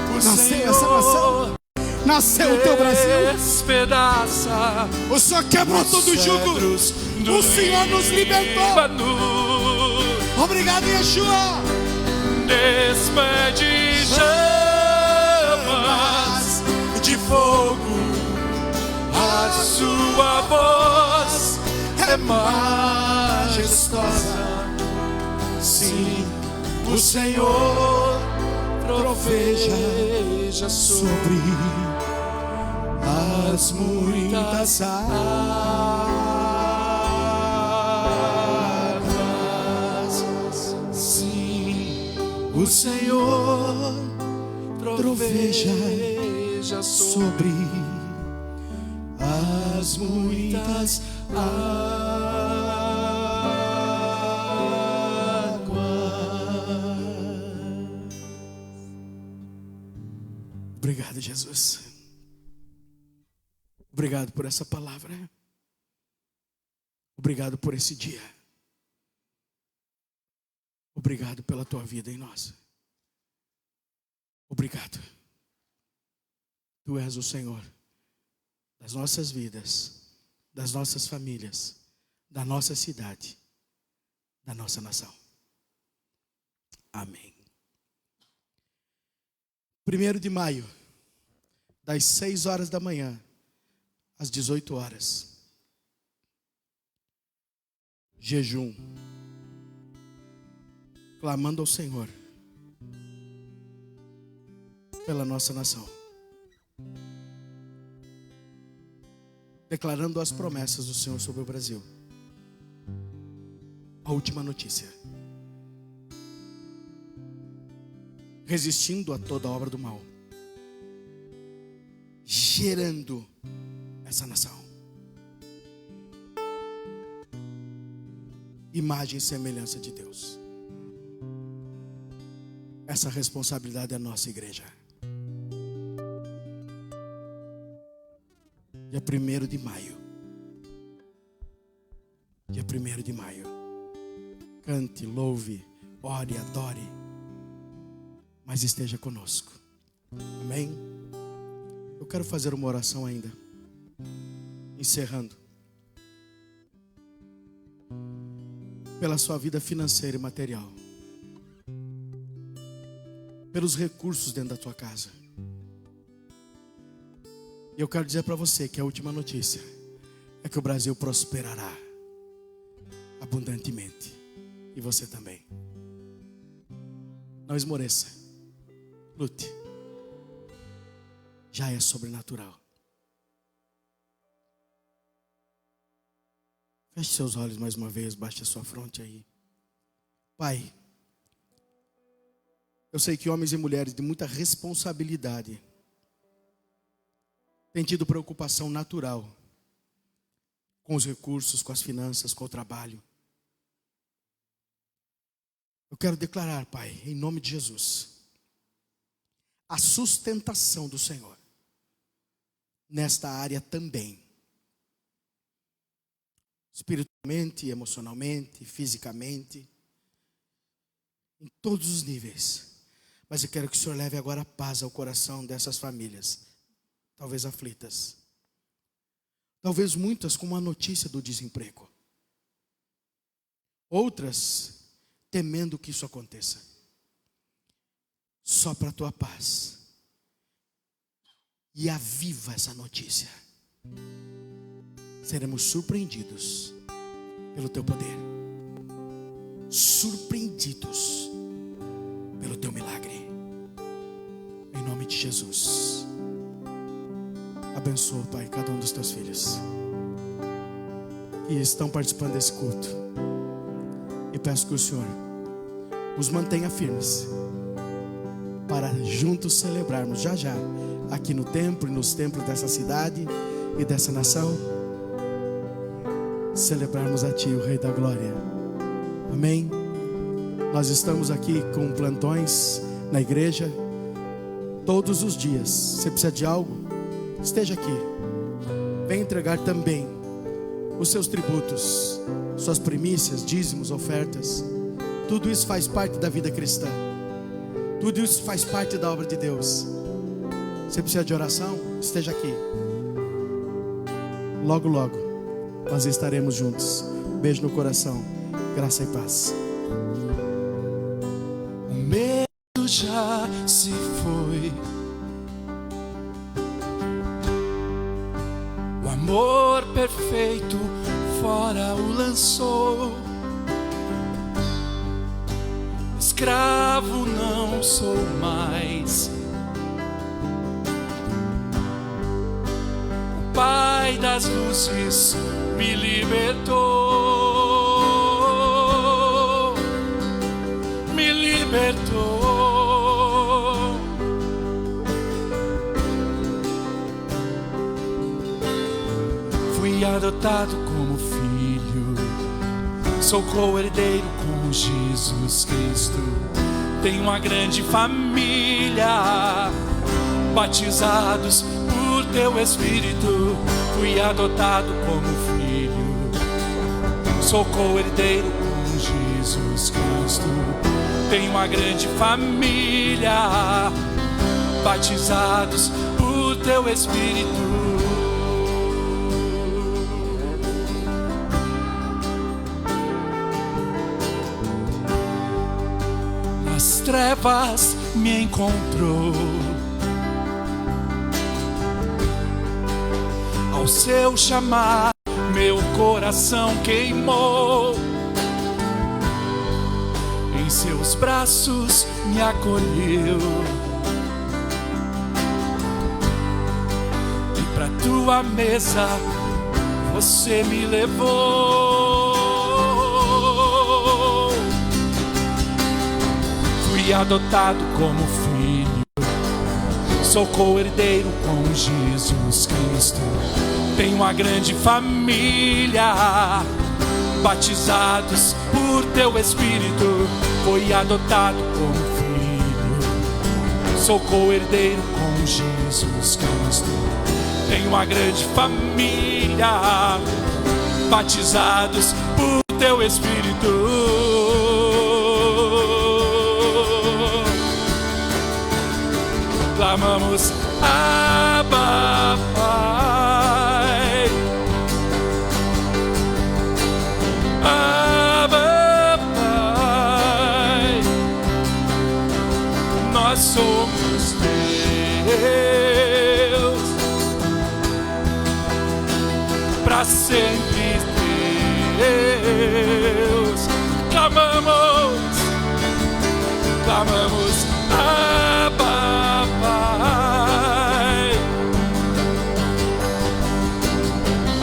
Speaker 1: o
Speaker 2: Nasceu essa nação. Nasceu o teu Brasil.
Speaker 1: Despedaça.
Speaker 2: O Senhor quebrou todo o jugo. O Senhor nos libertou. Obrigado, Yeshua.
Speaker 1: Despede chamas de fogo, a sua voz é majestosa. Sim, o Senhor troveja sobre
Speaker 2: as muitas águas.
Speaker 1: Sim, o Senhor troveja
Speaker 2: sobre as muitas águas. Obrigado, Jesus. Obrigado por essa palavra. Obrigado por esse dia. Obrigado pela tua vida em nós. Obrigado. Tu és o Senhor das nossas vidas, das nossas famílias, da nossa cidade, da nossa nação. Amém. 1º de maio, das 6 horas da manhã às 18 horas. Jejum. Clamando ao Senhor pela nossa nação. Declarando as promessas do Senhor sobre o Brasil. A última notícia. Resistindo a toda obra do mal. Gerando essa nação. Imagem e semelhança de Deus. Essa responsabilidade é nossa, igreja. Dia 1º de maio. Dia 1º de maio. Cante, louve, ore, adore. Mas esteja conosco. Amém? Eu quero fazer uma oração ainda. Encerrando. Pela sua vida financeira e material. Pelos recursos dentro da tua casa. E eu quero dizer para você que a última notícia é que o Brasil prosperará abundantemente. E você também. Não esmoreça. Lute. Já é sobrenatural. Feche seus olhos mais uma vez, baixe a sua fronte aí. Pai, eu sei que homens e mulheres de muita responsabilidade têm tido preocupação natural com os recursos, com as finanças, com o trabalho. Eu quero declarar, Pai, em nome de Jesus, a sustentação do Senhor nesta área também. Espiritualmente, emocionalmente, fisicamente, em todos os níveis. Mas eu quero que o Senhor leve agora a paz ao coração dessas famílias, talvez aflitas. Talvez muitas com uma notícia do desemprego. Outras temendo que isso aconteça. Sopra a tua paz. E aviva essa notícia. Seremos surpreendidos pelo teu poder. Surpreendidos pelo teu milagre. Em nome de Jesus. Abençoa, Pai, cada um dos teus filhos que estão participando desse culto. E peço que o Senhor os mantenha firmes para juntos celebrarmos já aqui no templo e nos templos dessa cidade e dessa nação, celebrarmos a Ti, o Rei da Glória. Amém? Nós estamos aqui com plantões na igreja todos os dias. Se você precisa de algo, esteja aqui. Venha entregar também os seus tributos, suas primícias, dízimos, ofertas. Tudo isso faz parte da vida cristã. Tudo isso faz parte da obra de Deus. Você precisa de oração? Esteja aqui. Logo, logo, nós estaremos juntos. Beijo no coração. Graça e paz.
Speaker 1: O medo já se foi. O amor perfeito fora o lançou. Escravo não sou mais. O Pai das luzes me libertou. Me libertou. Fui adotado como filho. Sou co-herdeiro com Jesus Cristo. Tenho uma grande família, batizados por Teu Espírito. Fui adotado como filho. Sou co-herdeiro com Jesus Cristo. Tenho uma grande família, batizados por teu Espírito. Nas trevas me encontrou, ao seu chamar meu coração queimou, em seus braços me acolheu, e pra tua mesa você me levou. Fui adotado como filho, sou co-herdeiro com Jesus Cristo. Tenho uma grande família, batizados por teu Espírito. Fui adotado como filho, sou co-herdeiro com Jesus Cristo. Tenho uma grande família, batizados por teu Espírito. Clamamos, Abba, Pai. Abba, Pai. Nós somos teus, pra sempre teus. Clamamos, clamamos, Abba, Pai.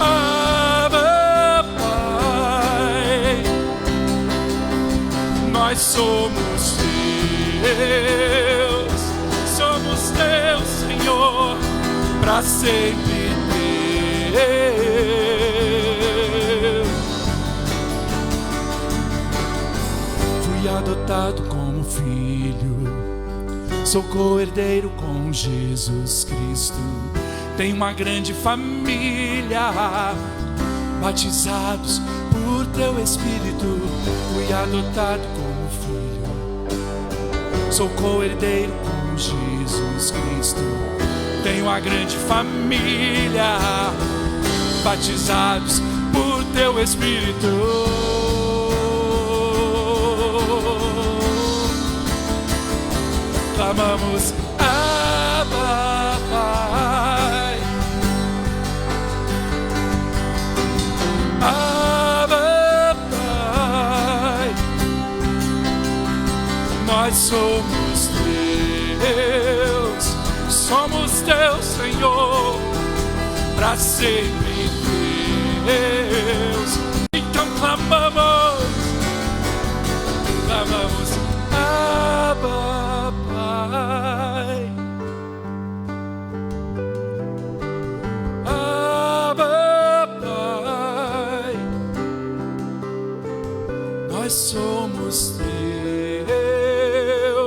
Speaker 1: Abba, Pai. Nós somos teus, Senhor, pra sempre teus. Fui adotado como filho, sou co-herdeiro com Jesus Cristo. Tenho uma grande família, batizados por teu Espírito. Fui adotado como filho, sou co-herdeiro com Jesus Cristo. Tenho uma grande família, batizados por teu Espírito. Clamamos, Abba, Pai. Abba, Pai. Nós somos teus, Senhor, pra sempre teus. Então clamamos, Abba, Pai. Abba, Pai. Nós somos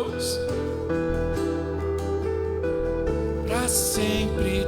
Speaker 1: teus, pra sempre